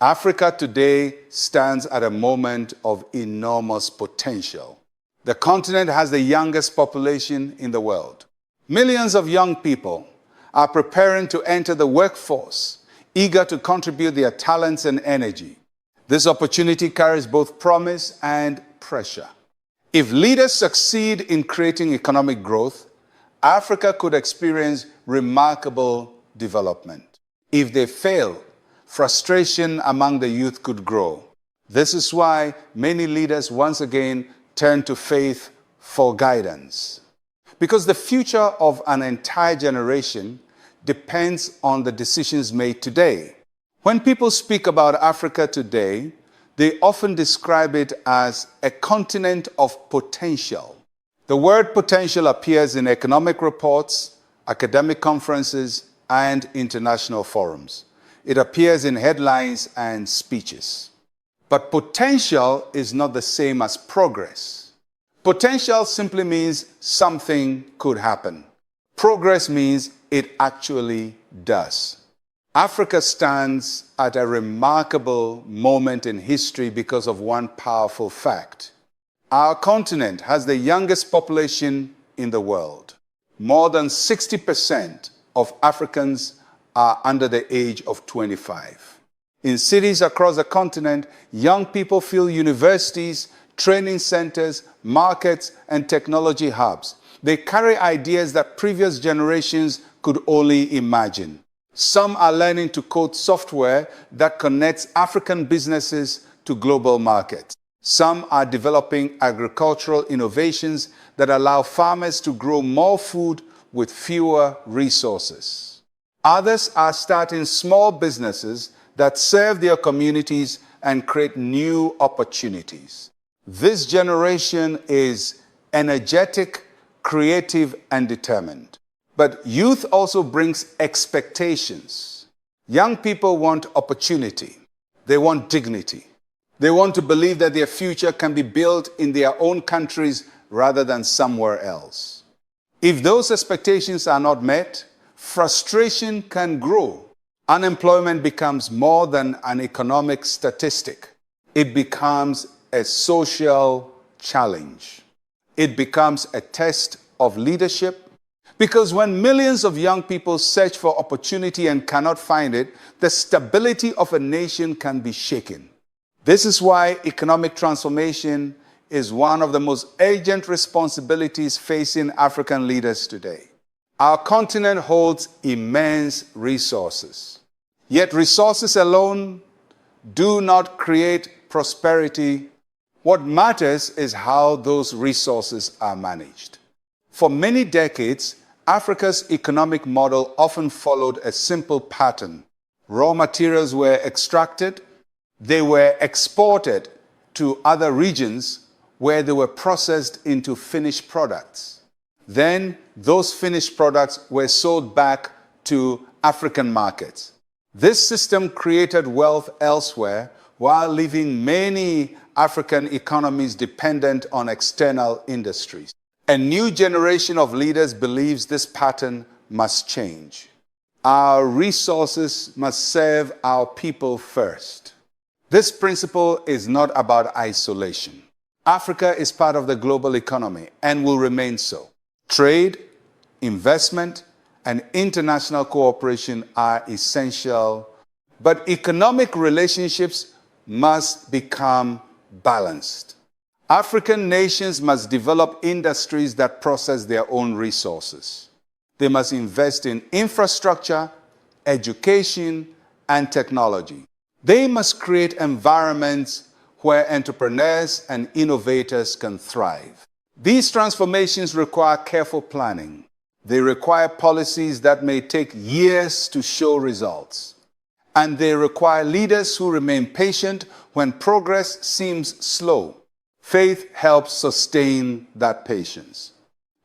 Africa today stands at a moment of enormous potential. The continent has the youngest population in the world. Millions of young people are preparing to enter the workforce, eager to contribute their talents and energy. This opportunity carries both promise and pressure. If leaders succeed in creating economic growth, Africa could experience remarkable development. If they fail, frustration among the youth could grow. This is why many leaders once again turn to faith for guidance. Because the future of an entire generation depends on the decisions made today. When people speak about Africa today, they often describe it as a continent of potential. The word potential appears in economic reports, academic conferences, and international forums. It appears in headlines and speeches. But potential is not the same as progress. Potential simply means something could happen. Progress means it actually does. Africa stands at a remarkable moment in history because of one powerful fact. Our continent has the youngest population in the world. More than 60% of Africans are under the age of 25. In cities across the continent, young people fill universities, training centers, markets, and technology hubs. They carry ideas that previous generations could only imagine. Some are learning to code software that connects African businesses to global markets. Some are developing agricultural innovations that allow farmers to grow more food with fewer resources. Others are starting small businesses that serve their communities and create new opportunities. This generation is energetic, creative, and determined. But youth also brings expectations. Young people want opportunity. They want dignity. They want to believe that their future can be built in their own countries rather than somewhere else. If those expectations are not met, frustration can grow. Unemployment becomes more than an economic statistic. It becomes a social challenge. It becomes a test of leadership. Because when millions of young people search for opportunity and cannot find it, the stability of a nation can be shaken. This is why economic transformation is one of the most urgent responsibilities facing African leaders today. Our continent holds immense resources. Yet resources alone do not create prosperity. What matters is how those resources are managed. For many decades, Africa's economic model often followed a simple pattern. Raw materials were extracted, they were exported to other regions where they were processed into finished products. Then those finished products were sold back to African markets. This system created wealth elsewhere while leaving many African economies dependent on external industries. A new generation of leaders believes this pattern must change. Our resources must serve our people first. This principle is not about isolation. Africa is part of the global economy and will remain so. Trade, investment, and international cooperation are essential, but economic relationships must become balanced. African nations must develop industries that process their own resources. They must invest in infrastructure, education, and technology. They must create environments where entrepreneurs and innovators can thrive. These transformations require careful planning. They require policies that may take years to show results. And they require leaders who remain patient when progress seems slow. Faith helps sustain that patience.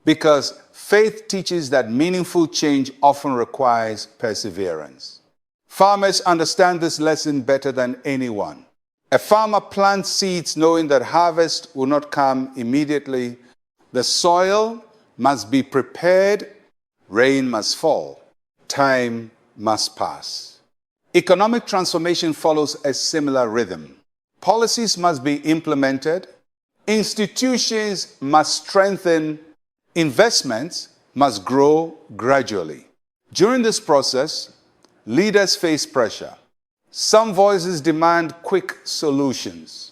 Because faith teaches that meaningful change often requires perseverance. Farmers understand this lesson better than anyone. A farmer plants seeds knowing that harvest will not come immediately. The soil must be prepared, rain must fall, time must pass. Economic transformation follows a similar rhythm. Policies must be implemented, institutions must strengthen, investments must grow gradually. During this process, leaders face pressure. Some voices demand quick solutions.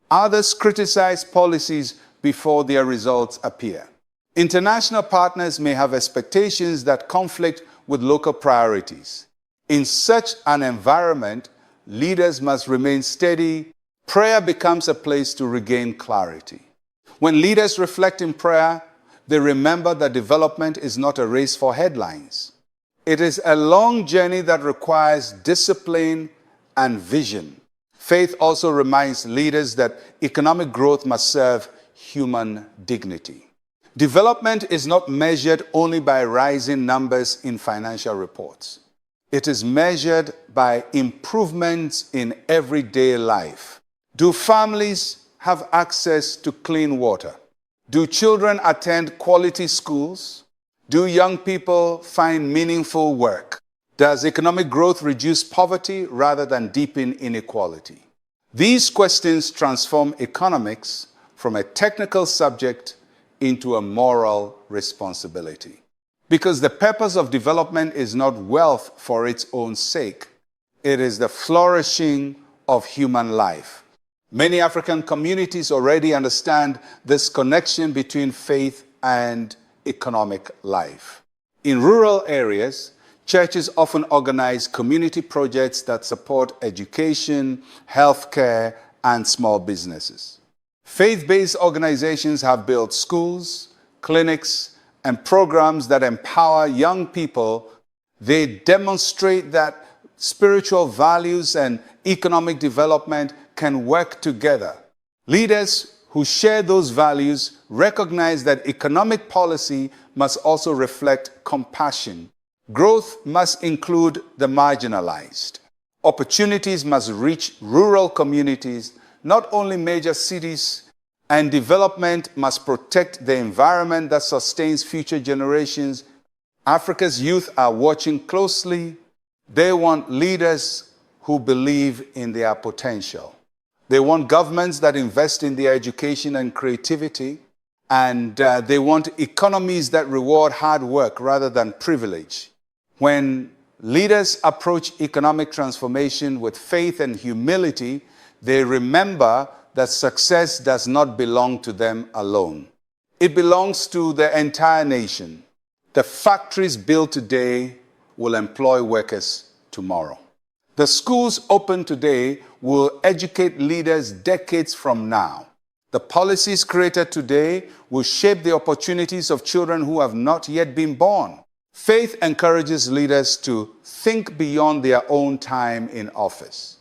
Others criticize policies before their results appear. International partners may have expectations that conflict with local priorities. In such an environment, leaders must remain steady. Prayer becomes a place to regain clarity. When leaders reflect in prayer, they remember that development is not a race for headlines. It is a long journey that requires discipline and vision. Faith also reminds leaders that economic growth must serve human dignity. Development is not measured only by rising numbers in financial reports. It is measured by improvements in everyday life. Do families have access to clean water? Do children attend quality schools? Do young people find meaningful work? Does economic growth reduce poverty rather than deepen inequality? These questions transform economics from a technical subject into a moral responsibility. Because the purpose of development is not wealth for its own sake. It is the flourishing of human life. Many African communities already understand this connection between faith and economic life. In rural areas, churches often organize community projects that support education, healthcare, and small businesses. Faith-based organizations have built schools, clinics, and programs that empower young people. They demonstrate that spiritual values and economic development can work together. Leaders who share those values recognize that economic policy must also reflect compassion. Growth must include the marginalized. Opportunities must reach rural communities, not only major cities, and development must protect the environment that sustains future generations. Africa's youth are watching closely. They want leaders who believe in their potential. They want governments that invest in their education and creativity, and they want economies that reward hard work rather than privilege. When leaders approach economic transformation with faith and humility, they remember that success does not belong to them alone. It belongs to the entire nation. The factories built today will employ workers tomorrow. The schools open today will educate leaders decades from now. The policies created today will shape the opportunities of children who have not yet been born. Faith encourages leaders to think beyond their own time in office.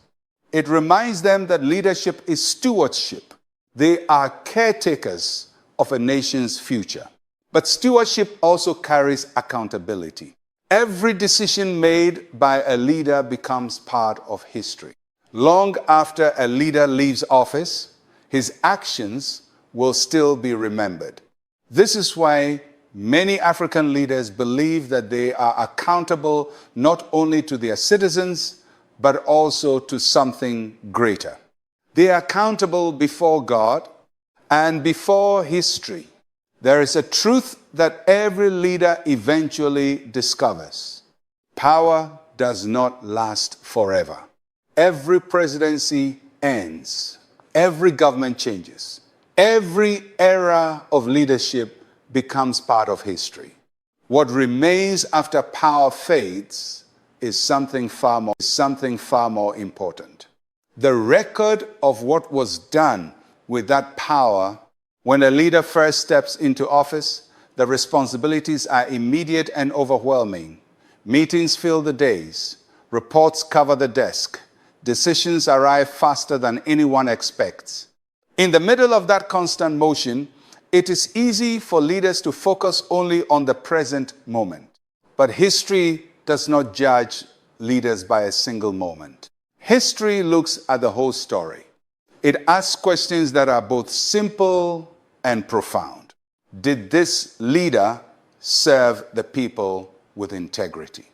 It reminds them that leadership is stewardship. They are caretakers of a nation's future. But stewardship also carries accountability. Every decision made by a leader becomes part of history. Long after a leader leaves office, his actions will still be remembered. This is why many African leaders believe that they are accountable not only to their citizens, but also to something greater. They are accountable before God and before history. There is a truth that every leader eventually discovers. Power does not last forever. Every presidency ends. Every government changes. Every era of leadership becomes part of history. What remains after power fades is something far more important. The record of what was done with that power. When a leader first steps into office, the responsibilities are immediate and overwhelming. Meetings fill the days. Reports cover the desk. Decisions arrive faster than anyone expects. In the middle of that constant motion, it is easy for leaders to focus only on the present moment. But history does not judge leaders by a single moment. History looks at the whole story. It asks questions that are both simple and profound. Did this leader serve the people with integrity?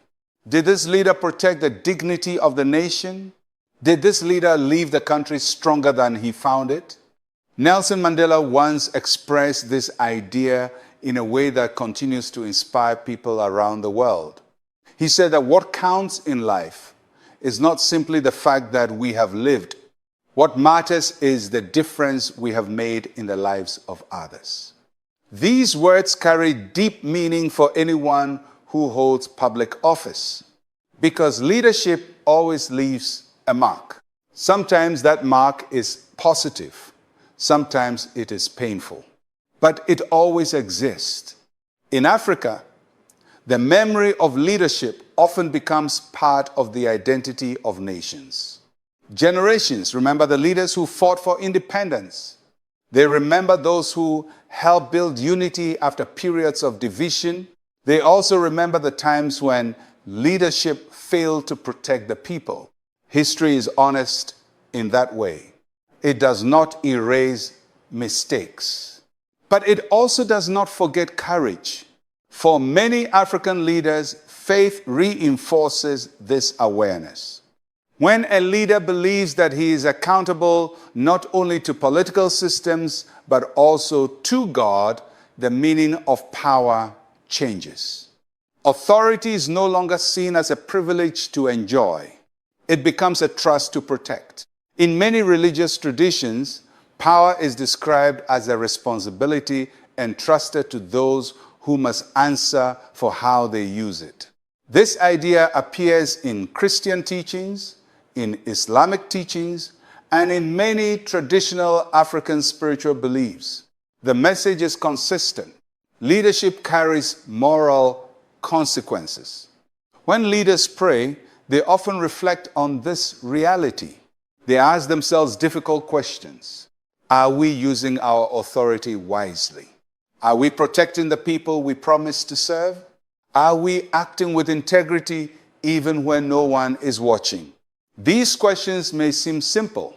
Did this leader protect the dignity of the nation? Did this leader leave the country stronger than he found it? Nelson Mandela once expressed this idea in a way that continues to inspire people around the world. He said that what counts in life is not simply the fact that we have lived. What matters is the difference we have made in the lives of others. These words carry deep meaning for anyone who holds public office, because leadership always leaves a mark. Sometimes that mark is positive, sometimes it is painful, but it always exists. In Africa, the memory of leadership often becomes part of the identity of nations. Generations remember the leaders who fought for independence. They remember those who helped build unity after periods of division. They also remember the times when leadership failed to protect the people. History is honest in that way. It does not erase mistakes, but it also does not forget courage. For many African leaders, faith reinforces this awareness. When a leader believes that he is accountable not only to political systems, but also to God, the meaning of power changes. Authority is no longer seen as a privilege to enjoy. It becomes a trust to protect. In many religious traditions, power is described as a responsibility entrusted to those who must answer for how they use it. This idea appears in Christian teachings, in Islamic teachings, and in many traditional African spiritual beliefs. The message is consistent. Leadership carries moral consequences. When leaders pray, they often reflect on this reality. They ask themselves difficult questions. Are we using our authority wisely? Are we protecting the people we promise to serve? Are we acting with integrity even when no one is watching? These questions may seem simple,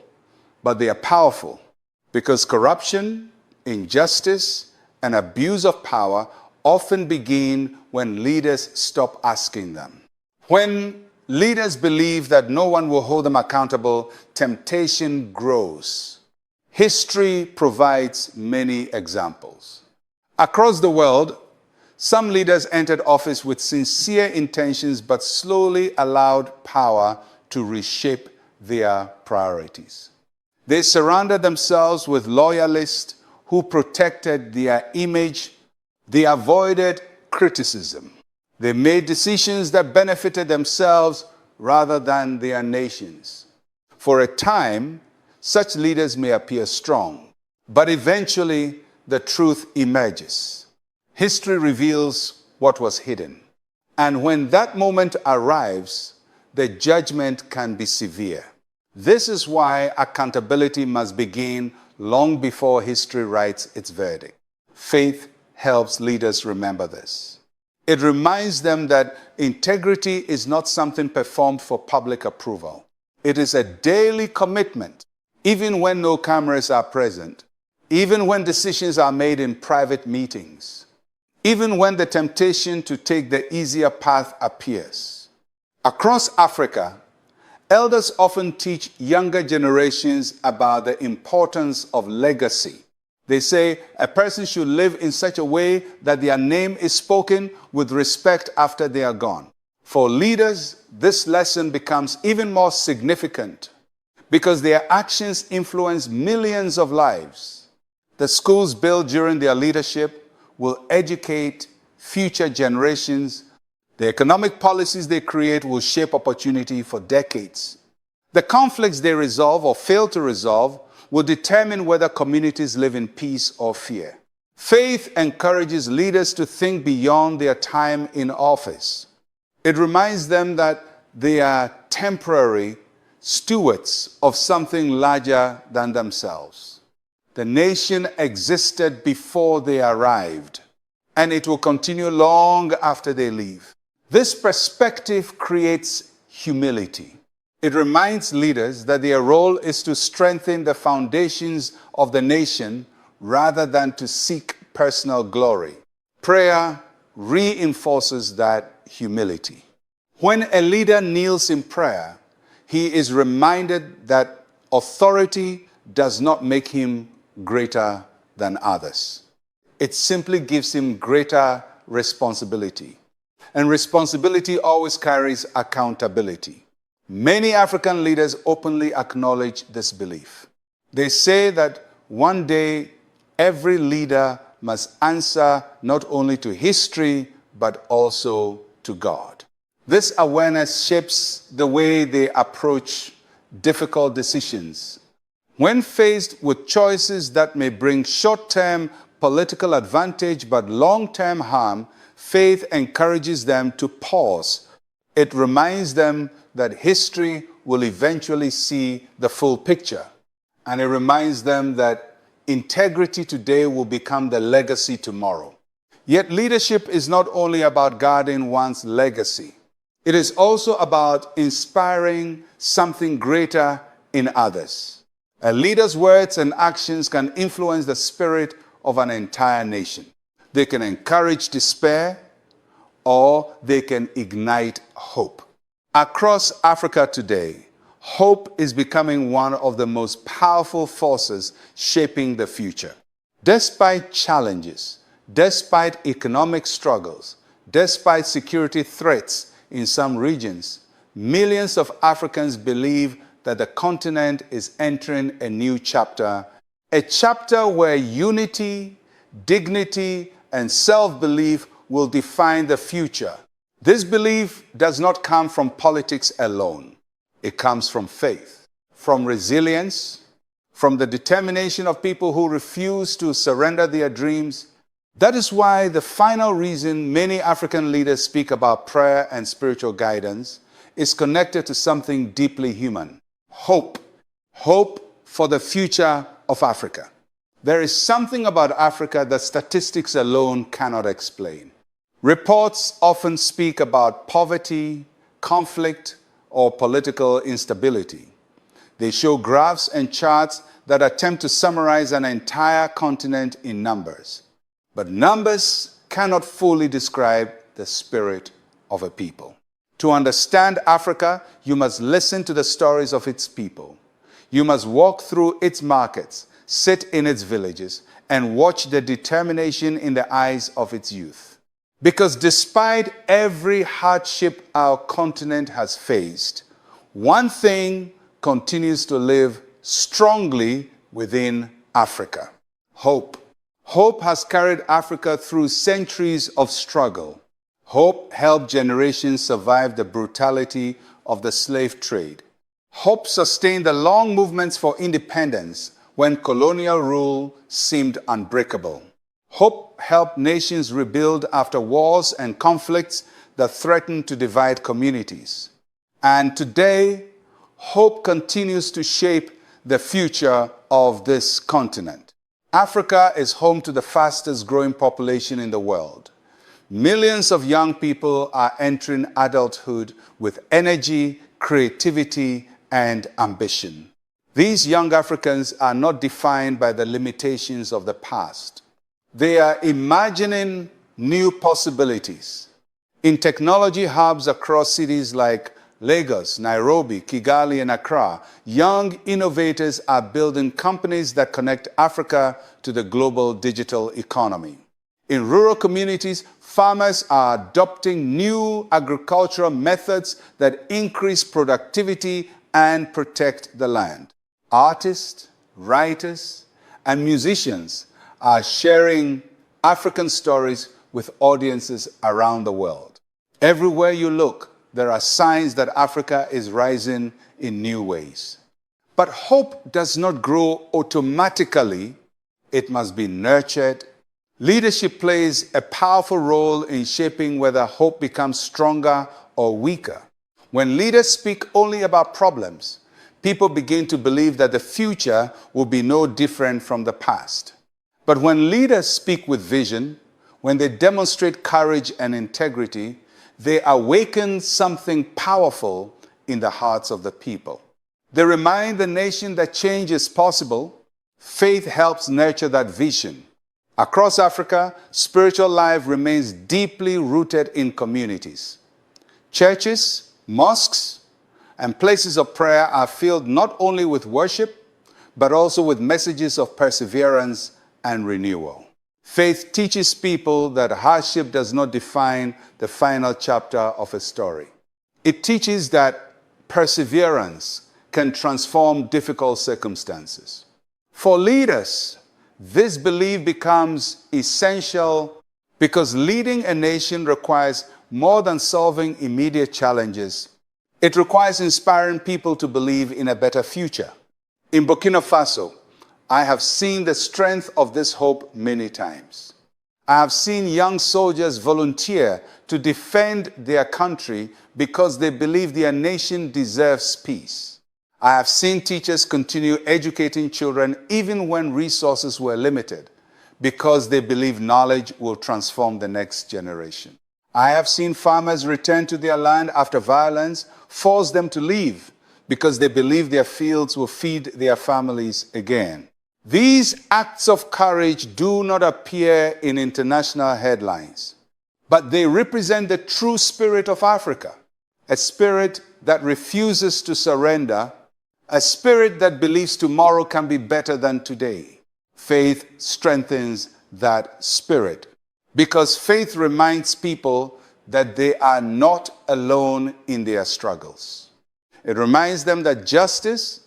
but they are powerful, because corruption, injustice, and abuse of power often begin when leaders stop asking them. When leaders believe that no one will hold them accountable, temptation grows. History provides many examples. Across the world, some leaders entered office with sincere intentions but slowly allowed power to reshape their priorities. They surrounded themselves with loyalists who protected their image. They avoided criticism. They made decisions that benefited themselves rather than their nations. For a time, such leaders may appear strong, but eventually the truth emerges. History reveals what was hidden. And when that moment arrives, the judgment can be severe. This is why accountability must begin long before history writes its verdict. Faith helps leaders remember this. It reminds them that integrity is not something performed for public approval. It is a daily commitment, even when no cameras are present, even when decisions are made in private meetings, even when the temptation to take the easier path appears. Across Africa, elders often teach younger generations about the importance of legacy. They say a person should live in such a way that their name is spoken with respect after they are gone. For leaders, this lesson becomes even more significant because their actions influence millions of lives. The schools built during their leadership will educate future generations. The economic policies they create will shape opportunity for decades. The conflicts they resolve or fail to resolve will determine whether communities live in peace or fear. Faith encourages leaders to think beyond their time in office. It reminds them that they are temporary stewards of something larger than themselves. The nation existed before they arrived, and it will continue long after they leave. This perspective creates humility. It reminds leaders that their role is to strengthen the foundations of the nation rather than to seek personal glory. Prayer reinforces that humility. When a leader kneels in prayer, he is reminded that authority does not make him greater than others. It simply gives him greater responsibility. And responsibility always carries accountability. Many African leaders openly acknowledge this belief. They say that one day every leader must answer not only to history, but also to God. This awareness shapes the way they approach difficult decisions. When faced with choices that may bring short-term political advantage but long-term harm, faith encourages them to pause. It reminds them that history will eventually see the full picture. And it reminds them that integrity today will become the legacy tomorrow. Yet leadership is not only about guarding one's legacy. It is also about inspiring something greater in others. A leader's words and actions can influence the spirit of an entire nation. They can encourage despair, or they can ignite hope. Across Africa today, hope is becoming one of the most powerful forces shaping the future. Despite challenges, despite economic struggles, despite security threats in some regions, millions of Africans believe that the continent is entering a new chapter, a chapter where unity, dignity, and self-belief will define the future. This belief does not come from politics alone. It comes from faith, from resilience, from the determination of people who refuse to surrender their dreams. That is why the final reason many African leaders speak about prayer and spiritual guidance is connected to something deeply human: hope. Hope for the future of Africa. There is something about Africa that statistics alone cannot explain. Reports often speak about poverty, conflict, or political instability. They show graphs and charts that attempt to summarize an entire continent in numbers. But numbers cannot fully describe the spirit of a people. To understand Africa, you must listen to the stories of its people. You must walk through its markets, sit in its villages, and watch the determination in the eyes of its youth. Because despite every hardship our continent has faced, one thing continues to live strongly within Africa: hope. Hope has carried Africa through centuries of struggle. Hope helped generations survive the brutality of the slave trade. Hope sustained the long movements for independence when colonial rule seemed unbreakable. Hope helped nations rebuild after wars and conflicts that threatened to divide communities. And today, hope continues to shape the future of this continent. Africa is home to the fastest growing population in the world. Millions of young people are entering adulthood with energy, creativity, and ambition. These young Africans are not defined by the limitations of the past. They are imagining new possibilities. In technology hubs across cities like Lagos, Nairobi, Kigali, and Accra, young innovators are building companies that connect Africa to the global digital economy. In rural communities, farmers are adopting new agricultural methods that increase productivity and protect the land. Artists, writers, and musicians are sharing African stories with audiences around the world. Everywhere you look, there are signs that Africa is rising in new ways. But hope does not grow automatically. It must be nurtured. Leadership plays a powerful role in shaping whether hope becomes stronger or weaker. When leaders speak only about problems, people begin to believe that the future will be no different from the past. But when leaders speak with vision, when they demonstrate courage and integrity, they awaken something powerful in the hearts of the people. They remind the nation that change is possible. Faith helps nurture that vision. Across Africa, spiritual life remains deeply rooted in communities. Churches, mosques, and places of prayer are filled not only with worship, but also with messages of perseverance and renewal. Faith teaches people that hardship does not define the final chapter of a story. It teaches that perseverance can transform difficult circumstances. For leaders, this belief becomes essential because leading a nation requires more than solving immediate challenges. It requires inspiring people to believe in a better future. In Burkina Faso, I have seen the strength of this hope many times. I have seen young soldiers volunteer to defend their country because they believe their nation deserves peace. I have seen teachers continue educating children even when resources were limited because they believe knowledge will transform the next generation. I have seen farmers return to their land after violence, force them to leave because they believe their fields will feed their families again. These acts of courage do not appear in international headlines, but they represent the true spirit of Africa, a spirit that refuses to surrender, a spirit that believes tomorrow can be better than today. Faith strengthens that spirit because faith reminds people that they are not alone in their struggles. It reminds them that justice,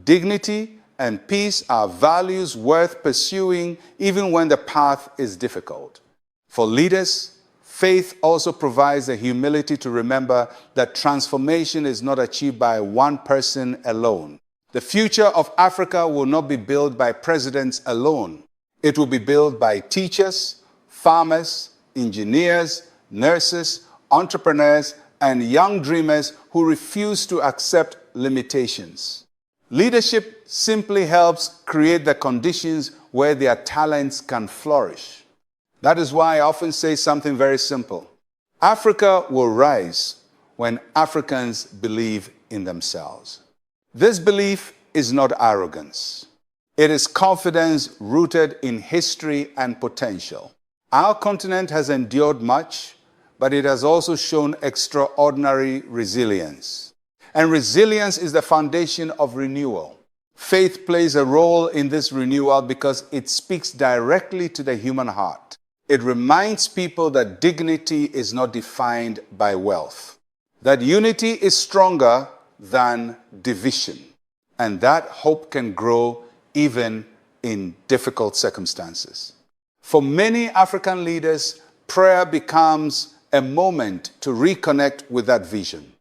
dignity, and peace are values worth pursuing even when the path is difficult. For leaders, faith also provides the humility to remember that transformation is not achieved by one person alone. The future of Africa will not be built by presidents alone. It will be built by teachers, farmers, engineers, nurses, entrepreneurs, and young dreamers who refuse to accept limitations. Leadership simply helps create the conditions where their talents can flourish. That is why I often say something very simple. Africa will rise when Africans believe in themselves. This belief is not arrogance. It is confidence rooted in history and potential. Our continent has endured much, but it has also shown extraordinary resilience. And resilience is the foundation of renewal. Faith plays a role in this renewal because it speaks directly to the human heart. It reminds people that dignity is not defined by wealth, that unity is stronger than division, and that hope can grow even in difficult circumstances. For many African leaders, prayer becomes a moment to reconnect with that vision.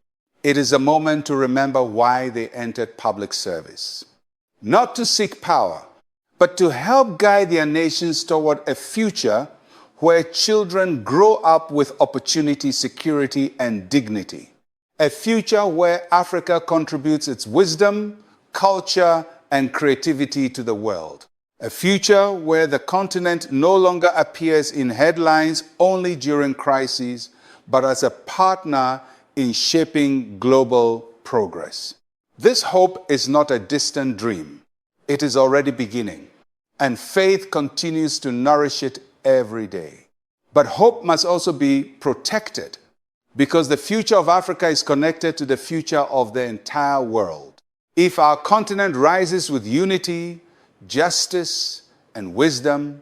It is a moment to remember why they entered public service. Not to seek power, but to help guide their nations toward a future where children grow up with opportunity, security, and dignity. A future where Africa contributes its wisdom, culture, and creativity to the world. A future where the continent no longer appears in headlines only during crises, but as a partner in shaping global progress. This hope is not a distant dream. It is already beginning, and faith continues to nourish it every day. But hope must also be protected, because the future of Africa is connected to the future of the entire world. If our continent rises with unity, justice, and wisdom,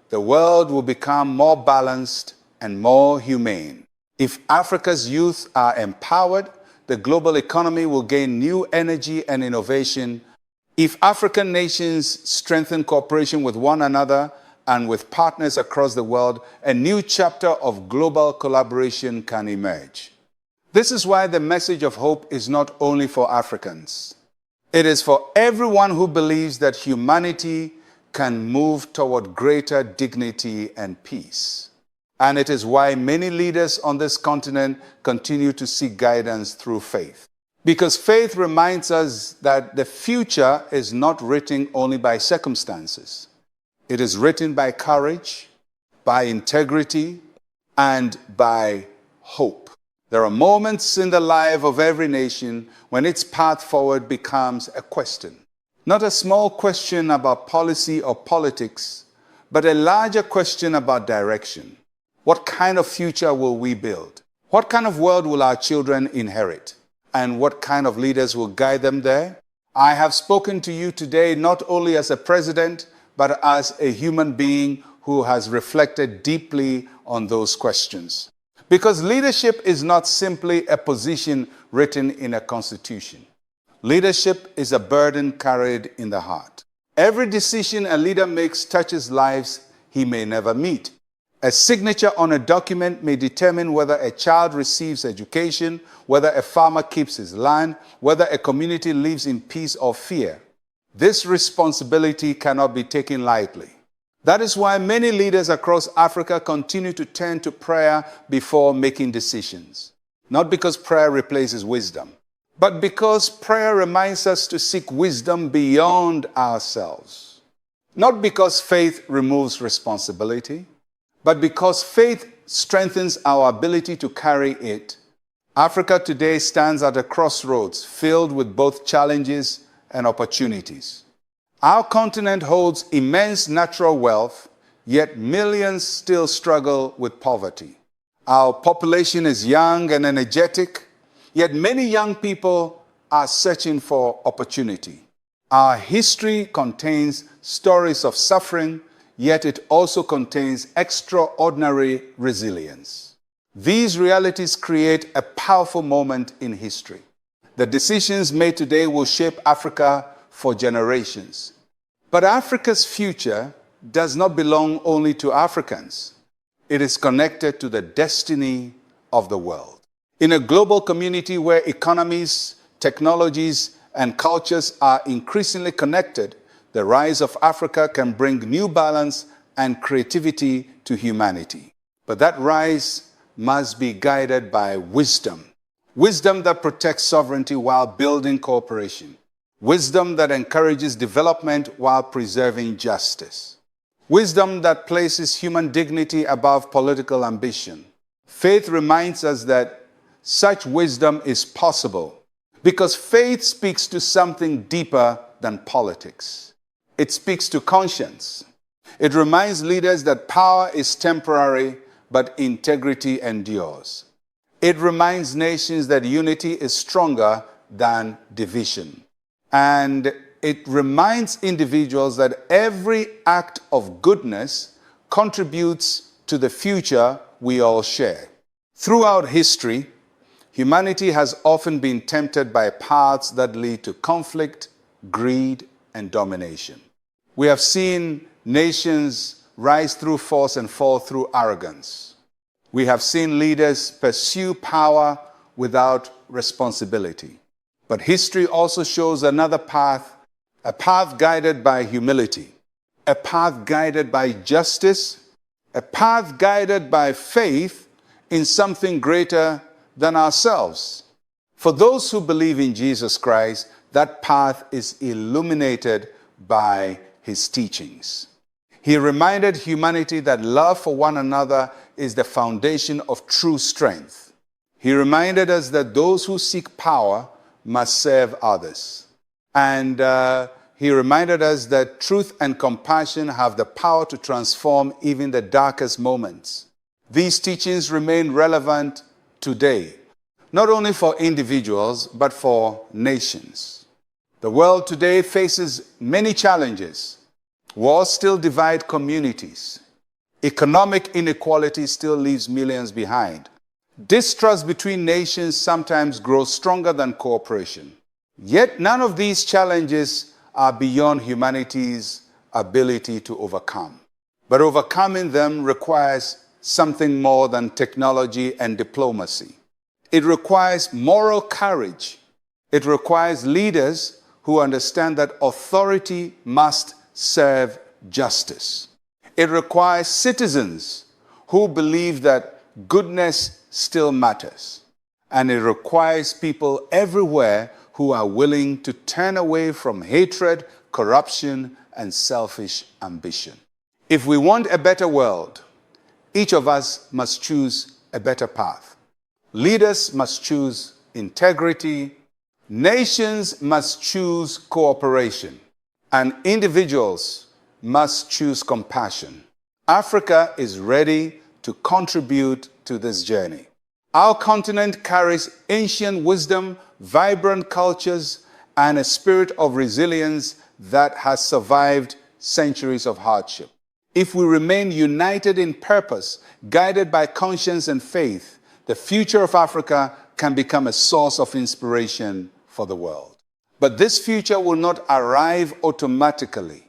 the world will become more balanced and more humane. If Africa's youth are empowered, the global economy will gain new energy and innovation. If African nations strengthen cooperation with one another and with partners across the world, a new chapter of global collaboration can emerge. This is why the message of hope is not only for Africans. It is for everyone who believes that humanity can move toward greater dignity and peace. And it is why many leaders on this continent continue to seek guidance through faith. Because faith reminds us that the future is not written only by circumstances. It is written by courage, by integrity, and by hope. There are moments in the life of every nation when its path forward becomes a question. Not a small question about policy or politics, but a larger question about direction. What kind of future will we build? What kind of world will our children inherit? And what kind of leaders will guide them there? I have spoken to you today not only as a president, but as a human being who has reflected deeply on those questions. Because leadership is not simply a position written in a constitution. Leadership is a burden carried in the heart. Every decision a leader makes touches lives he may never meet. A signature on a document may determine whether a child receives education, whether a farmer keeps his land, whether a community lives in peace or fear. This responsibility cannot be taken lightly. That is why many leaders across Africa continue to turn to prayer before making decisions. Not because prayer replaces wisdom, but because prayer reminds us to seek wisdom beyond ourselves. Not because faith removes responsibility, but because faith strengthens our ability to carry it. Africa today stands at a crossroads filled with both challenges and opportunities. Our continent holds immense natural wealth, yet millions still struggle with poverty. Our population is young and energetic, yet many young people are searching for opportunity. Our history contains stories of suffering, yet it also contains extraordinary resilience. These realities create a powerful moment in history. The decisions made today will shape Africa for generations. But Africa's future does not belong only to Africans. It is connected to the destiny of the world. In a global community where economies, technologies, and cultures are increasingly connected, the rise of Africa can bring new balance and creativity to humanity. But that rise must be guided by wisdom. Wisdom that protects sovereignty while building cooperation. Wisdom that encourages development while preserving justice. Wisdom that places human dignity above political ambition. Faith reminds us that such wisdom is possible because faith speaks to something deeper than politics. It speaks to conscience. It reminds leaders that power is temporary, but integrity endures. It reminds nations that unity is stronger than division. And it reminds individuals that every act of goodness contributes to the future we all share. Throughout history, humanity has often been tempted by paths that lead to conflict, greed, and domination. We have seen nations rise through force and fall through arrogance. We have seen leaders pursue power without responsibility. But history also shows another path, a path guided by humility, a path guided by justice, a path guided by faith in something greater than ourselves. For those who believe in Jesus Christ, that path is illuminated by his teachings. He reminded humanity that love for one another is the foundation of true strength. He reminded us that those who seek power must serve others. And he reminded us that truth and compassion have the power to transform even the darkest moments. These teachings remain relevant today, not only for individuals, but for nations. The world today faces many challenges. Wars still divide communities. Economic inequality still leaves millions behind. Distrust between nations sometimes grows stronger than cooperation. Yet none of these challenges are beyond humanity's ability to overcome. But overcoming them requires something more than technology and diplomacy. It requires moral courage. It requires leaders who understand that authority must serve justice. It requires citizens who believe that goodness still matters. And it requires people everywhere who are willing to turn away from hatred, corruption, and selfish ambition. If we want a better world, each of us must choose a better path. Leaders must choose integrity. Nations must choose cooperation. And individuals must choose compassion. Africa is ready to contribute to this journey. Our continent carries ancient wisdom, vibrant cultures, and a spirit of resilience that has survived centuries of hardship. If we remain united in purpose, guided by conscience and faith, the future of Africa can become a source of inspiration for the world. But this future will not arrive automatically.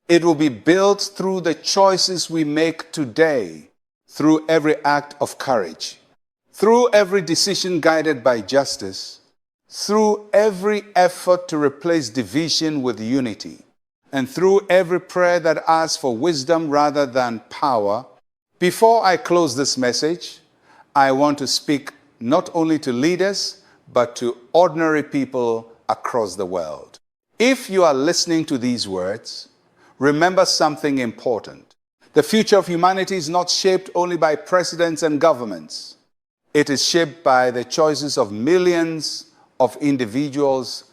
It will be built through the choices we make today, through every act of courage, through every decision guided by justice, through every effort to replace division with unity, and through every prayer that asks for wisdom rather than power. Before I close this message, I want to speak not only to leaders, but to ordinary people across the world. If you are listening to these words, remember something important. The future of humanity is not shaped only by presidents and governments. It is shaped by the choices of millions of individuals.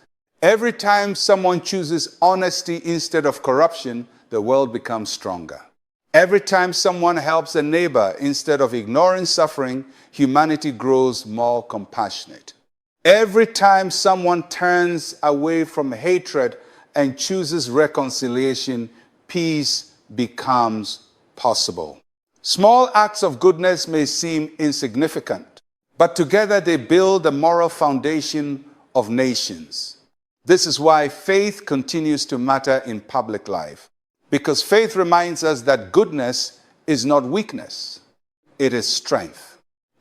Every time someone chooses honesty instead of corruption, the world becomes stronger. Every time someone helps a neighbor instead of ignoring suffering, humanity grows more compassionate. Every time someone turns away from hatred and chooses reconciliation, peace becomes possible. Small acts of goodness may seem insignificant, but together they build the moral foundation of nations. This is why faith continues to matter in public life, because faith reminds us that goodness is not weakness, it is strength.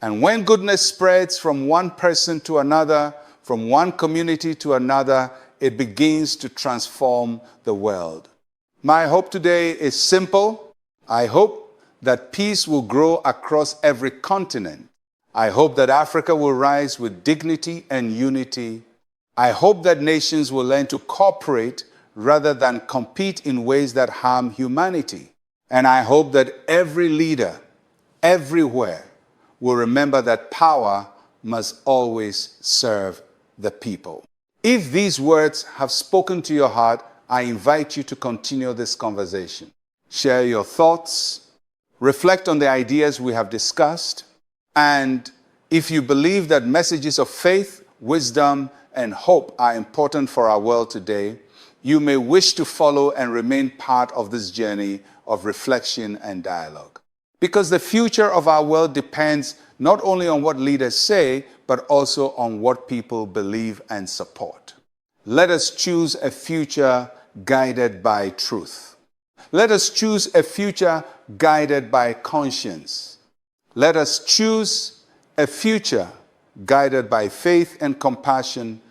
And when goodness spreads from one person to another, from one community to another, it begins to transform the world. My hope today is simple. I hope that peace will grow across every continent. I hope that Africa will rise with dignity and unity. I hope that nations will learn to cooperate rather than compete in ways that harm humanity. And I hope that every leader, everywhere, will remember that power must always serve the people. If these words have spoken to your heart, I invite you to continue this conversation. Share your thoughts, reflect on the ideas we have discussed, and if you believe that messages of faith, wisdom, and hope are important for our world today, you may wish to follow and remain part of this journey of reflection and dialogue. Because the future of our world depends not only on what leaders say, but also on what people believe and support. Let us choose a future guided by truth. Let us choose a future guided by conscience. Let us choose a future guided by faith and compassion.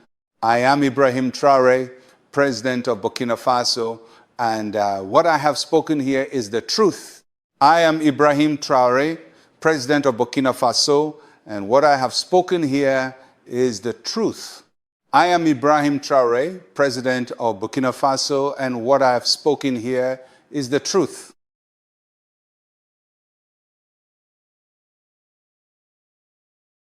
I am Ibrahim Traore, President of Burkina Faso, and what I have spoken here is the truth. I am Ibrahim Traore, President of Burkina Faso, and what I have spoken here is the truth. I am Ibrahim Traore, President of Burkina Faso, and what I have spoken here is the truth.